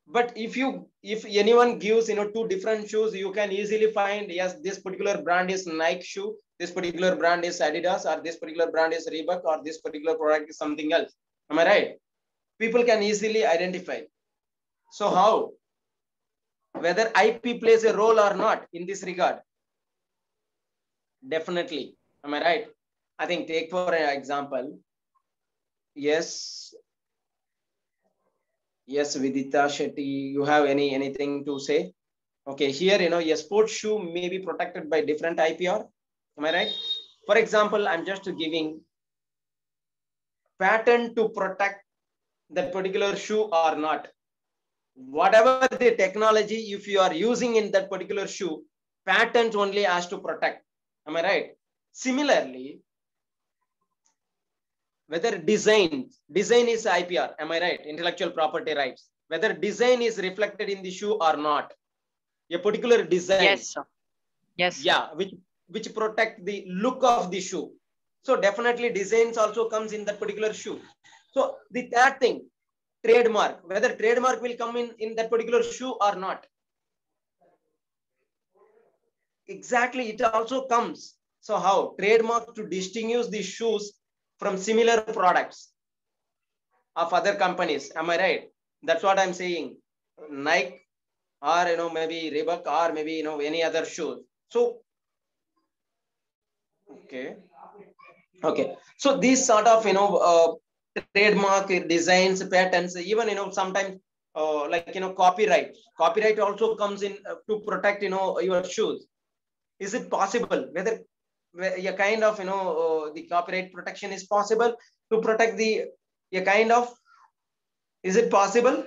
but if anyone gives two different shoes, you can easily find, yes, this particular brand is Nike shoe, this particular brand is Adidas, or this particular brand is Reebok, or this particular product is something else. Am I right? People can easily identify. So how? Whether IP plays a role or not in this regard? Definitely. Am I right? I think take for an example. Yes. Yes, Vidita Shetty, you have anything to say? Okay, here, a sports shoe may be protected by different IPR. Am I right? For example, I'm just giving patent to protect that particular shoe or not. Whatever the technology, if you are using in that particular shoe, patent only has to protect. Am I right? Similarly, whether design is IPR, am I right? Intellectual property rights. Whether design is reflected in the shoe or not. A particular design. Yes, sir. Yes, sir. Yeah, which protect the look of the shoe. So definitely designs also comes in that particular shoe. So the third thing, trademark, whether trademark will come in that particular shoe or not. Exactly, it also comes. So how? Trademark to distinguish the shoes from similar products of other companies. Am I right? That's what I'm saying. Nike or maybe Reebok or maybe any other shoes. So okay. So these sort of trademark designs, patents, even sometimes like copyright also comes in to protect your shoes. Is it possible? Whether a kind of the copyright protection is possible to protect a kind of, is it possible?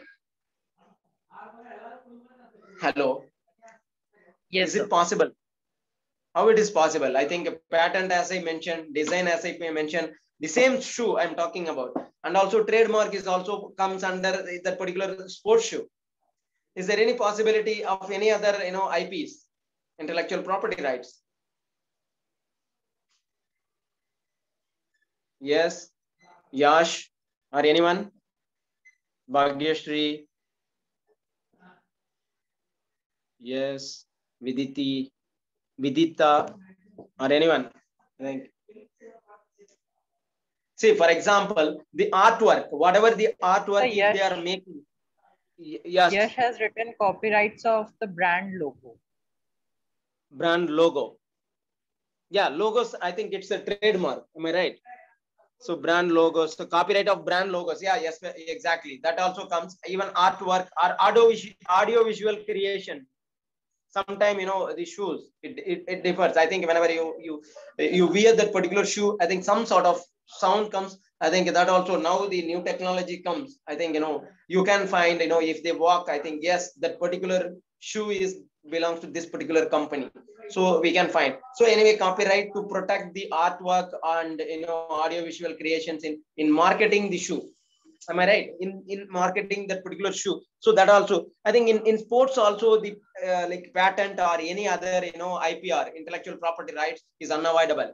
Hello. Yes, is it possible? How it is possible? I think a patent, as I mentioned, design, as I mentioned, the same shoe I'm talking about, and also trademark is also comes under that particular sports shoe. Is there any possibility of any other IPs, intellectual property rights? Yes, Yash or anyone? Bhagyashree. Yes, Vidita or anyone? I think. See, for example, the artwork, whatever the artwork if they are making. Yes. Yash has written copyrights of the brand logo. Brand logo. Yeah, logos, I think it's a trademark. Am I right? So brand logos, the copyright of brand logos. Yeah, yes, exactly. That also comes. Even artwork or audio visual creation. sometimes, you know, the shoes, it differs. I think whenever you wear that particular shoe, I think some sort of sound comes. I think that also now the new technology comes. I think, you know, you can find, you know, if they walk, I think, yes, that particular shoe belongs to this particular company. So we can find. So anyway, copyright to protect the artwork and, you know, audiovisual creations in marketing the shoe. Am I right? In marketing that particular shoe. So that also, I think in sports also, the like patent or any other, you know, IPR, intellectual property rights, is unavoidable.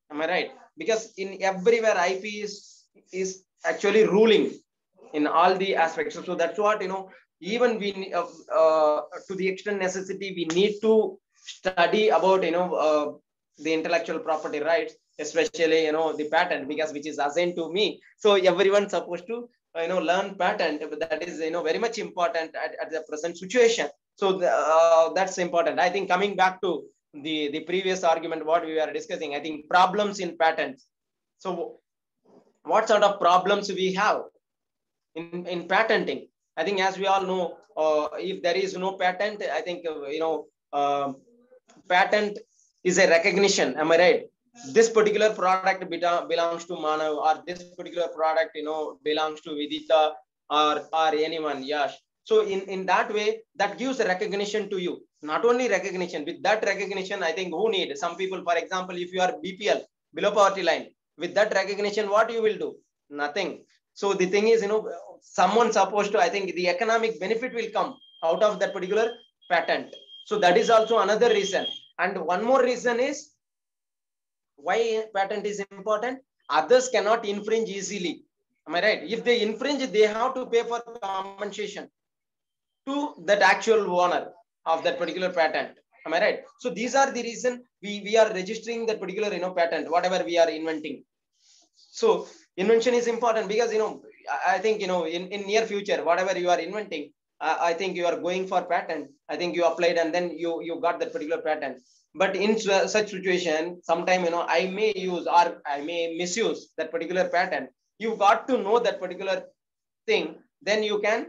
Am I right? Because in everywhere IP is actually ruling in all the aspects. So that's what, you know, even we to the extent necessity, we need to study about, you know, the intellectual property rights, especially, you know, the patent, because which is assigned to me. So everyone's supposed to, you know, learn patent, but that is, you know, very much important at the present situation. So that's important. I think coming back to the previous argument, what we were discussing, I think problems in patents. So what sort of problems we have in patenting? I think, as we all know, if there is no patent, I think, you know, patent is a recognition. Am I right? This particular product belongs to Manav, or this particular product, you know, belongs to Vidita or anyone, Yash. So in that way, that gives a recognition to you. Not only recognition, with that recognition, I think who need? Some people, for example, if you are BPL, below poverty line, with that recognition, what you will do? Nothing. So the thing is, you know, someone supposed to, I think the economic benefit will come out of that particular patent. So that is also another reason. And one more reason is why patent is important. Others cannot infringe easily. Am I right? If they infringe, they have to pay for compensation to that actual owner of that particular patent. Am I right? So these are the reason we are registering that particular, you know, patent, whatever we are inventing. So invention is important because, you know, I think, you know, in near future, whatever you are inventing, I think you are going for patent. I think you applied and then you got that particular patent. But in such situation, sometime, you know, I may use or I may misuse that particular patent. You got to know that particular thing, then you can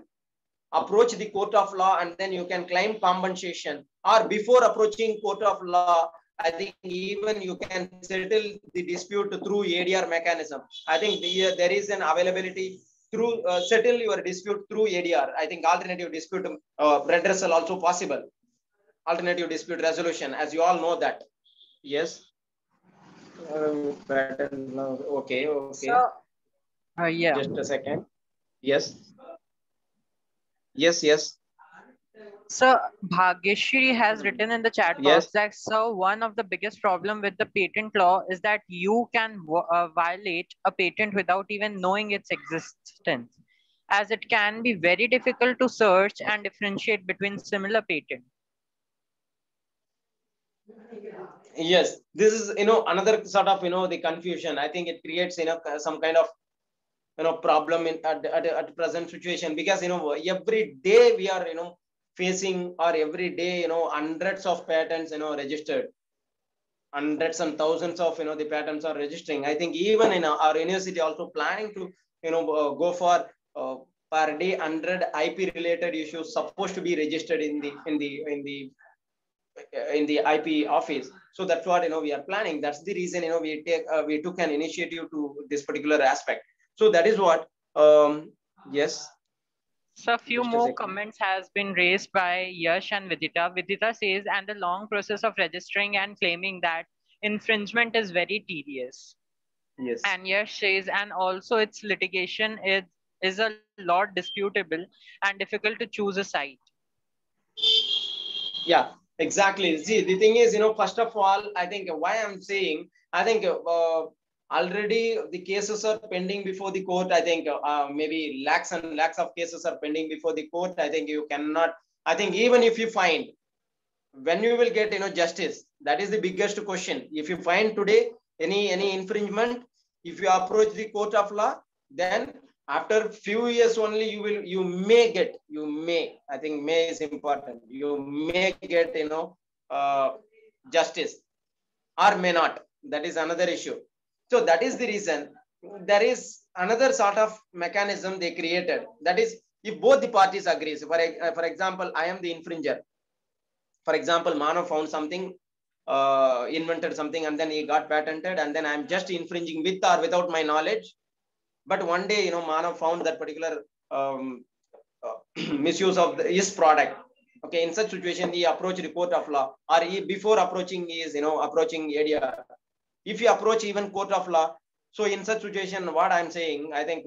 approach the court of law and then you can claim compensation. Or before approaching court of law, I think even you can settle the dispute through ADR mechanism. I think there is an availability through settle your dispute through ADR. I think alternative dispute redressal also possible. Alternative dispute resolution, as you all know that. Yes. Okay. So, yeah. Just a second. Yes. Yes. So Bhagyashri has written in the chat box that, so one of the biggest problem with the patent law is that you can violate a patent without even knowing its existence, as it can be very difficult to search and differentiate between similar patents. Yes, this is, you know, another sort of, you know, the confusion. I think it creates, you know, some kind of, you know, problem at present situation, because, you know, every day we are, you know, facing, or every day, you know, hundreds of patents, you know, registered. Hundreds and thousands of, you know, the patents are registering. I think even in our university also planning to, you know, go for per day 100 IP related issues supposed to be registered in the IP office. So that's what, you know, we are planning. That's the reason, you know, we took an initiative to this particular aspect. So that is what, yes. So a few more comments has been raised by Yash and Vidita. Vidita says, and the long process of registering and claiming that infringement is very tedious. Yes. And Yash says, and also its litigation is a lot disputable and difficult to choose a site. Yeah, exactly. See, the thing is, you know, first of all, I think why I'm saying, I think already the cases are pending before the court. I think maybe lakhs and lakhs of cases are pending before the court. I think you cannot, I think even if you find, when you will get, you know, justice, that is the biggest question. If you find today any infringement, if you approach the court of law, then after few years only you may get, I think may is important, you may get, you know, justice, or may not. That is another issue. So that is the reason there is another sort of mechanism they created. That is, if both the parties agree. So for example, I am the infringer For example, Manav found something, invented something, and then he got patented, and then I'm just infringing with or without my knowledge. But one day, Manav found that particular misuse of his product. Okay, in such situation, he approached the court of law, or before approaching is, approaching ADR. If you approach even court of law, so in such situation, what I'm saying, I think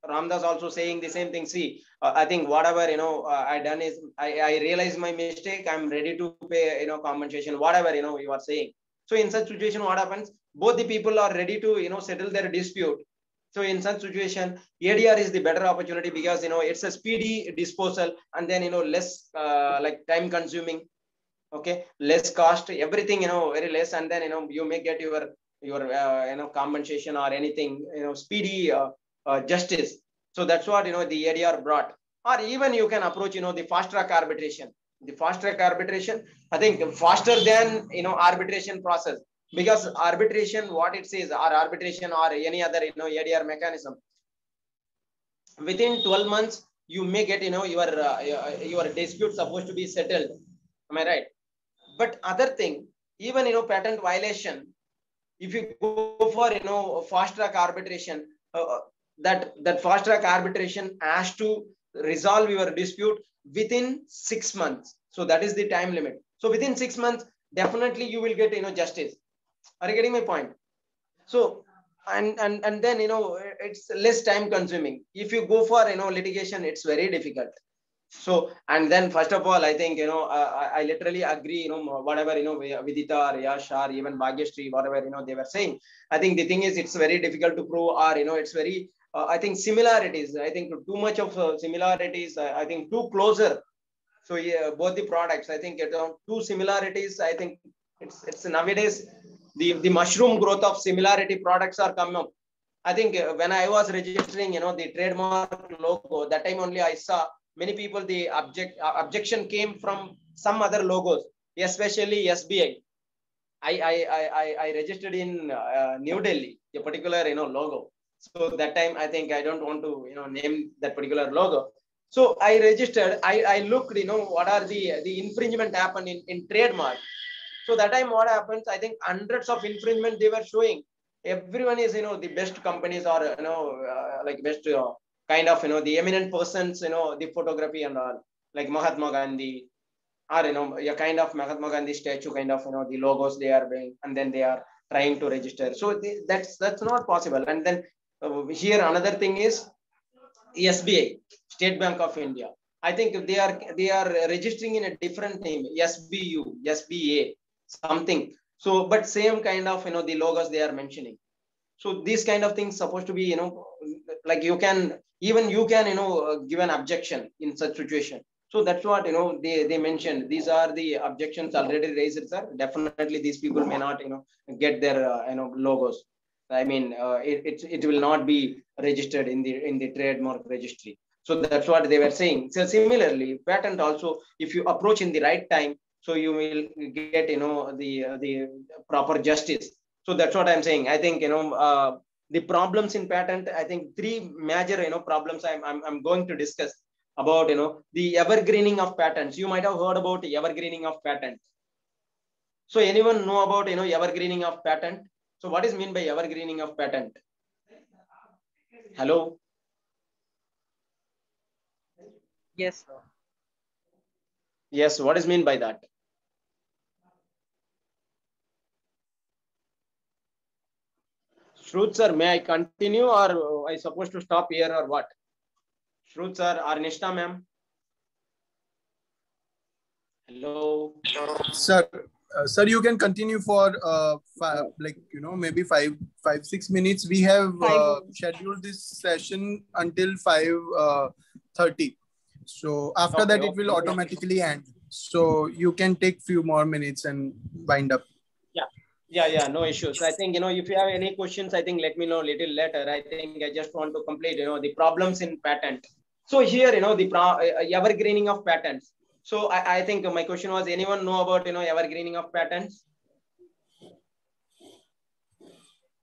Ramdas also saying the same thing. See, I think whatever, I done is, I realize my mistake. I'm ready to pay, compensation, whatever, you are saying. So in such situation, what happens? Both the people are ready to, settle their dispute. So in such situation, ADR is the better opportunity because, it's a speedy disposal, and then, less like time consuming, okay, less cost, everything, very less. And then, you may get your compensation or anything, speedy justice. So that's what, the ADR brought. Or even you can approach, the fast track arbitration. The fast track arbitration, I think faster than, arbitration process. Because arbitration, what it says, or arbitration or any other, ADR mechanism, within 12 months, you may get, your dispute supposed to be settled. Am I right? But other thing, even, patent violation, if you go for, fast track arbitration, that fast track arbitration has to resolve your dispute within 6 months. So that is the time limit. So within 6 months, definitely you will get, justice. Are you getting my point? So, and then, it's less time consuming. If you go for, litigation, it's very difficult. So, and then first of all, I think, I literally agree, whatever, Vidita or Yash or even Bhagyashree, whatever, they were saying. I think the thing is, it's very difficult to prove, or, it's very, I think similarities, I think too much of similarities, I think too closer. So yeah, both the products, I think, two similarities. I think it's nowadays, the mushroom growth of similarity products are coming up. I think when I was registering, the trademark logo, that time only I saw many people, the objection came from some other logos, especially SBI. I registered in New Delhi, a particular, logo. So that time, I think I don't want to, name that particular logo. So I registered, I looked, what are the infringement happen in trademark. So that time what happens, I think hundreds of infringement they were showing. Everyone is, the best companies, or, like best kind of, the eminent persons, the photography and all, like Mahatma Gandhi, or, a kind of Mahatma Gandhi statue, kind of, the logos they are being, and then they are trying to register. So that's not possible. And then here another thing is SBI, State Bank of India. I think they are registering in a different name, SBU, SBA, something. So, but same kind of, the logos they are mentioning. So these kind of things supposed to be, like you can give an objection in such situation. So that's what, they mentioned. These are the objections already raised, sir. Definitely these people may not, get their, logos. I mean, it will not be registered in the trademark registry. So that's what they were saying. So similarly, patent also, if you approach in the right time, so you will get, the proper justice. So that's what I'm saying. I think, the problems in patent, I think three major, problems I'm going to discuss about, the evergreening of patents. You might have heard about evergreening of patent. So anyone know about, evergreening of patent? So what is mean by evergreening of patent? Hello? Yes, sir. Yes, what is mean by that? Shruth sir, may I continue, or I supposed to stop here, or what? Shruth sir or Nishta ma'am? Hello? Sir, sir, you can continue for maybe 5-6 minutes. We have scheduled this session until 5:30. So after that, it will automatically end. So you can take few more minutes and wind up. Yeah, no issues. I think, if you have any questions, I think let me know a little later. I think I just want to complete, the problems in patent. So here, the evergreening of patents. So I think my question was, anyone know about, evergreening of patents?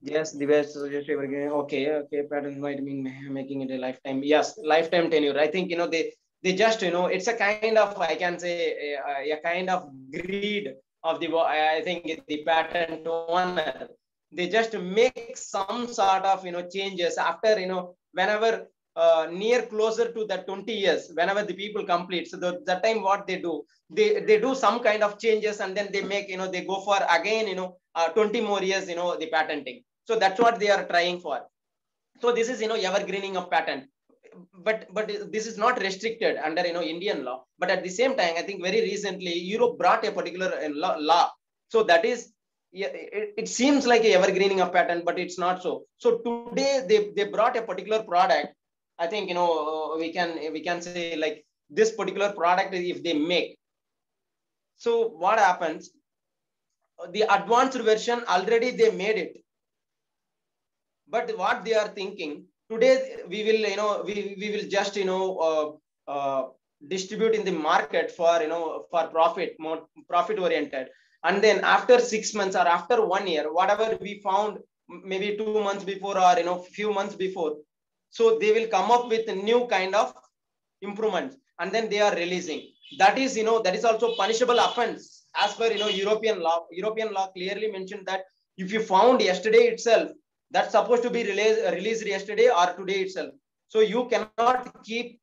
Yes, the best suggest evergreening. Okay, patents might mean making it a lifetime. Yes, lifetime tenure. I think, They just, it's a kind of, I can say, a kind of greed of the, I think, the patent owner. They just make some sort of, changes after, whenever near closer to the 20 years, whenever the people complete. So that time what they do, they do some kind of changes, and then they make, they go for again, 20 more years, the patenting. So that's what they are trying for. So this is, evergreening of patent. But this is not restricted under, Indian law. But at the same time, I think very recently Europe brought a particular law. So that is, it seems like a evergreening of patent, but it's not so. So today they brought a particular product. I think, we can say like this particular product, if they make. So what happens? The advanced version already they made it. But what they are thinking, today we will, we will just, distribute in the market for, for profit, more profit oriented. And then after 6 months or after 1 year, whatever we found maybe 2 months before, or, few months before, so they will come up with a new kind of improvements, and then they are releasing. That is, that is also punishable offense as per, European law. European law clearly mentioned that if you found yesterday itself, that's supposed to be released yesterday or today itself. So you cannot keep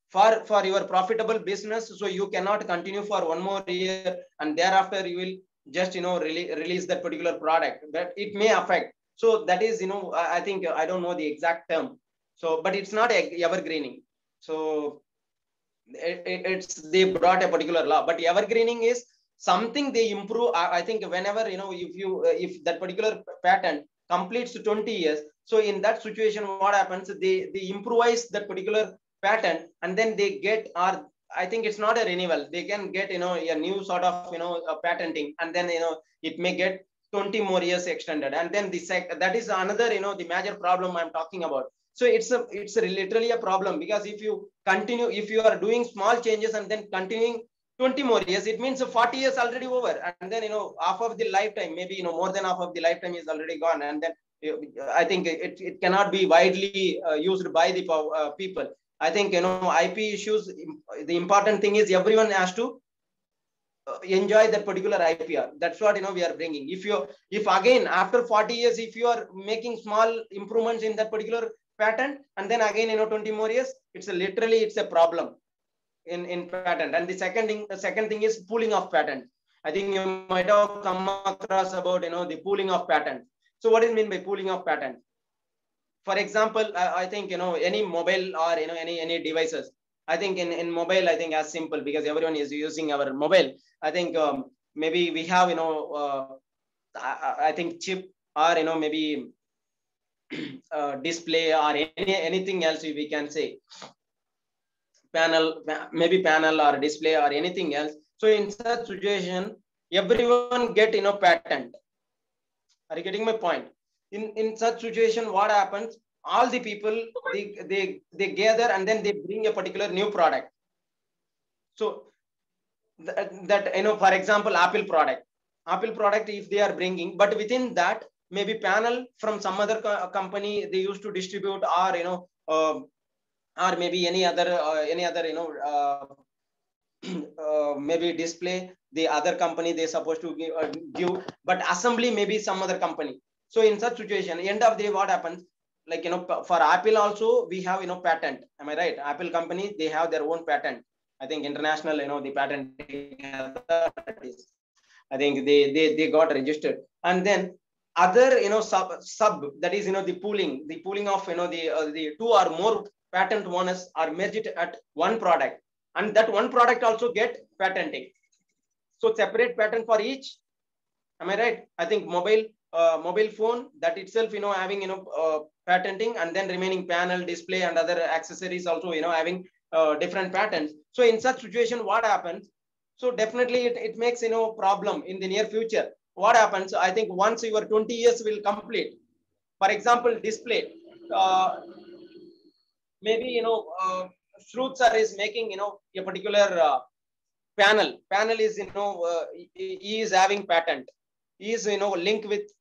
for your profitable business. So you cannot continue for 1 more year, and thereafter you will just, release that particular product. That it may affect. So that is, I think, I don't know the exact term. So, but it's not evergreening. So it's, they brought a particular law, but evergreening is something they improve. I think whenever, if that particular patent completes 20 years, so in that situation, what happens? They improvise that particular patent, and then they get, or I think it's not a renewal. They can get, a new sort of, a patenting, and then, it may get 20 more years extended. And then that is another, the major problem I'm talking about. So it's literally a problem, because if you continue, if you are doing small changes and then continuing 20 more years, it means 40 years already over. And then, half of the lifetime, maybe, more than half of the lifetime is already gone. And then I think it cannot be widely used by the people. I think, IP issues, the important thing is everyone has to enjoy that particular IPR. That's what, we are bringing. If again, after 40 years, if you are making small improvements in that particular patent, and then again, 20 more years, it's a problem in patent. And the second thing is pooling of patent. I think you might have come across about, the pooling of patent. So what is meant by pooling of patent? For example, I think, any mobile or, any devices. I think in mobile, I think as simple, because everyone is using our mobile. I think maybe we have, I think chip, or, maybe display, or anything else we can say. Panel, maybe panel or display or anything else. So in such situation, everyone get, patent. Are you getting my point? In such situation, what happens? All the people, they gather, and then they bring a particular new product. So that, for example, Apple product, if they are bringing, but within that, maybe panel from some other company they used to distribute, or, or maybe any other, maybe display, the other company they supposed to give, but assembly maybe some other company. So in such situation, end of the day, what happens? Like, for Apple also, we have, patent. Am I right? Apple company, they have their own patent. I think international, the patent authorities, I think they got registered. And then other, sub, that is, the pooling of, the 2 or more patent owners are merged at one product, and that one product also get patenting. So separate patent for each. Am I right? I think mobile phone, that itself, having, patenting, and then remaining panel, display, and other accessories also, having different patents. So in such situation, what happens? So definitely it makes, problem in the near future. What happens? I think once your 20 years will complete, for example, display, maybe, Shruth sir is making, a particular panel is, he is having patent. He is, linked with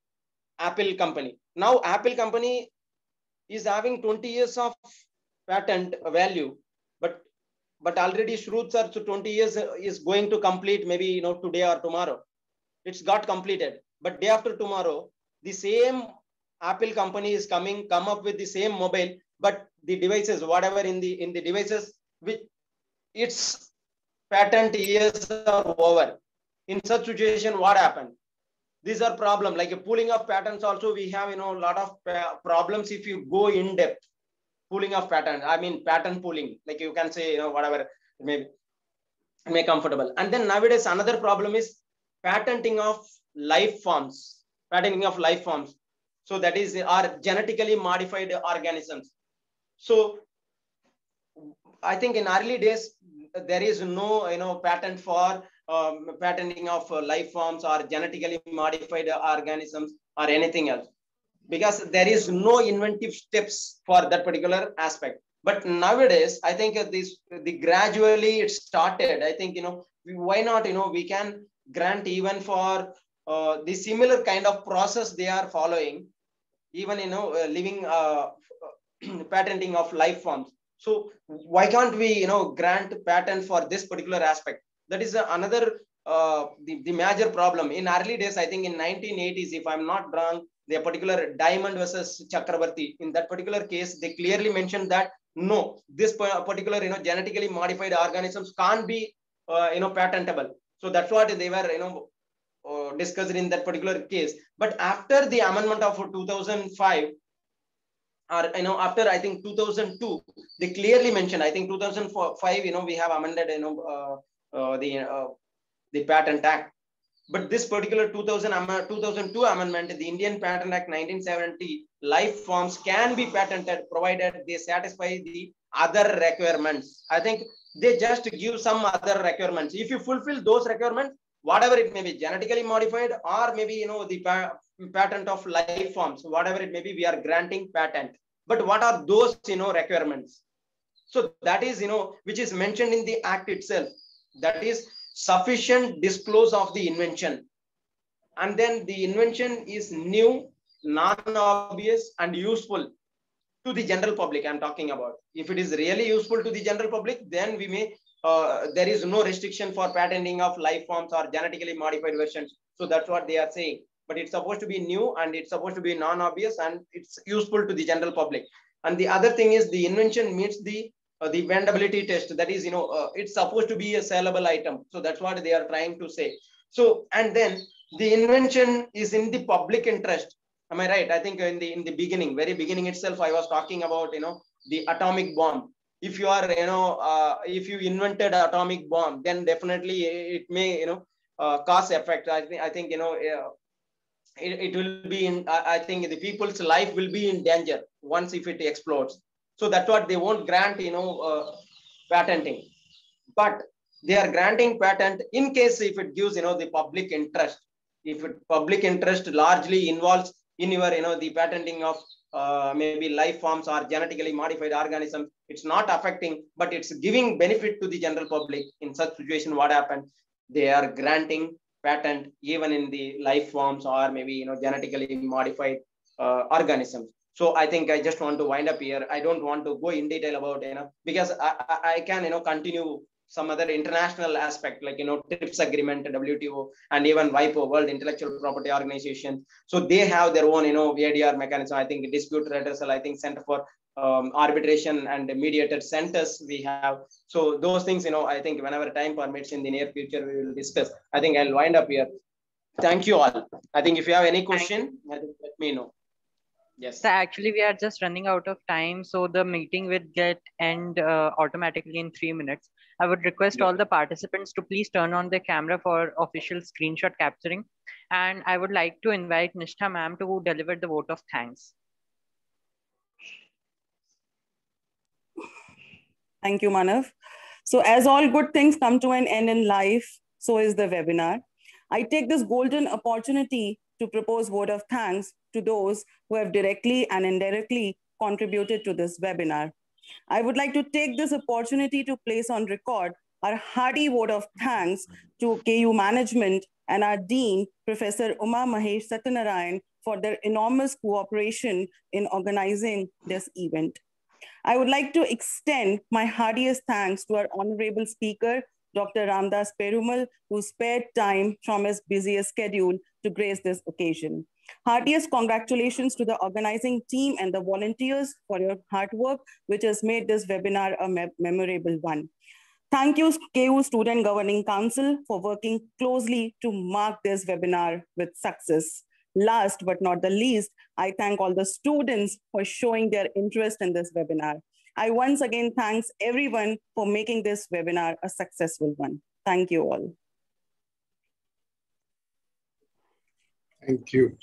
Apple company. Now Apple company is having 20 years of patent value, but but already Shruth sir, so 20 years is going to complete maybe, you know, today or tomorrow. It's got completed. But day after tomorrow, the same Apple company is come up with the same mobile, but the devices, whatever in the devices, which its patent years are over. In such situation, what happened? These are problems like a pooling of patents. Also, we have, you know, a lot of problems if you go in depth. Pooling of patent, I mean patent pooling, like you can say, you know, whatever may comfortable. And then nowadays another problem is patenting of life forms. Patenting of life forms. So that is our genetically modified organisms. So I think in early days there is no, you know, patent for patenting of life forms or genetically modified organisms or anything else, because there is no inventive steps for that particular aspect. But nowadays, I think the gradually it started. I think, you know, why not, you know, we can grant even for the similar kind of process they are following, even, you know, living patenting of life forms. So why can't we, you know, grant patent for this particular aspect? That is another the major problem. In early days, I think in 1980s, if I'm not wrong, the particular Diamond versus Chakrabarti, in that particular case, they clearly mentioned that no, this particular, you know, genetically modified organisms can't be, you know, patentable. So that's what they were, you know, discussed in that particular case. But after the amendment of 2005, or, you know, after I think 2002, they clearly mentioned, I think 2005, you know, we have amended, you know, the Patent Act. But this particular 2002 amendment, the Indian Patent Act 1970, life forms can be patented provided they satisfy the other requirements. I think they just give some other requirements. If you fulfill those requirements, whatever it may be, genetically modified or maybe, you know, the patent of life forms, whatever it may be, we are granting patent. But what are those, you know, requirements? So that is, you know, which is mentioned in the act itself. That is sufficient disclose of the invention. And then the invention is new, non-obvious and useful to the general public. I'm talking about. If it is really useful to the general public, then we may, there is no restriction for patenting of life forms or genetically modified versions. So that's what they are saying. But it's supposed to be new and it's supposed to be non-obvious and it's useful to the general public. And the other thing is the invention meets the vendability test. That is, you know, it's supposed to be a sellable item. So that's what they are trying to say. So, and then the invention is in the public interest. Am I right? I think in the beginning, very beginning itself, I was talking about, you know, the atomic bomb. If you are, you know, if you invented an atomic bomb, then definitely it may, you know, cause effect. I think, you know, it will be in, I think the people's life will be in danger once if it explodes. So that's what they won't grant, you know, patenting. But they are granting patent in case if it gives, you know, the public interest. If public interest largely involves in your, you know, the patenting of maybe life forms or genetically modified organisms, it's not affecting, but it's giving benefit to the general public. In such situation, what happened? They are granting patent even in the life forms or maybe, you know, genetically modified organisms. So I think I just want to wind up here. I don't want to go in detail about, you know, because I can, you know, continue some other international aspect like, you know, TRIPS agreement, WTO, and even WIPO, World Intellectual Property Organization. So they have their own, you know, VADR mechanism. I think dispute redressal, I think Center for Arbitration and Mediated Centers we have. So those things, you know, I think whenever time permits in the near future, we will discuss. I think I'll wind up here. Thank you all. I think if you have any question, let me know. Yes. So actually, we are just running out of time. So the meeting will get end automatically in 3 minutes. I would request all the participants to please turn on the camera for official screenshot capturing. And I would like to invite Nishtha ma'am to deliver the vote of thanks. Thank you, Manav. So as all good things come to an end in life, so is the webinar. I take this golden opportunity to propose vote of thanks to those who have directly and indirectly contributed to this webinar. I would like to take this opportunity to place on record our hearty vote of thanks to KU management and our Dean, Professor Uma Mahesh Satyanarayan, for their enormous cooperation in organizing this event. I would like to extend my heartiest thanks to our honorable speaker, Dr. Ramdas Perumal, who spared time from his busiest schedule to grace this occasion. Heartiest congratulations to the organizing team and the volunteers for your hard work, which has made this webinar a memorable one. Thank you, KU Student Governing Council, for working closely to mark this webinar with success. Last but not the least, I thank all the students for showing their interest in this webinar. I once again thanks everyone for making this webinar a successful one. Thank you all. Thank you.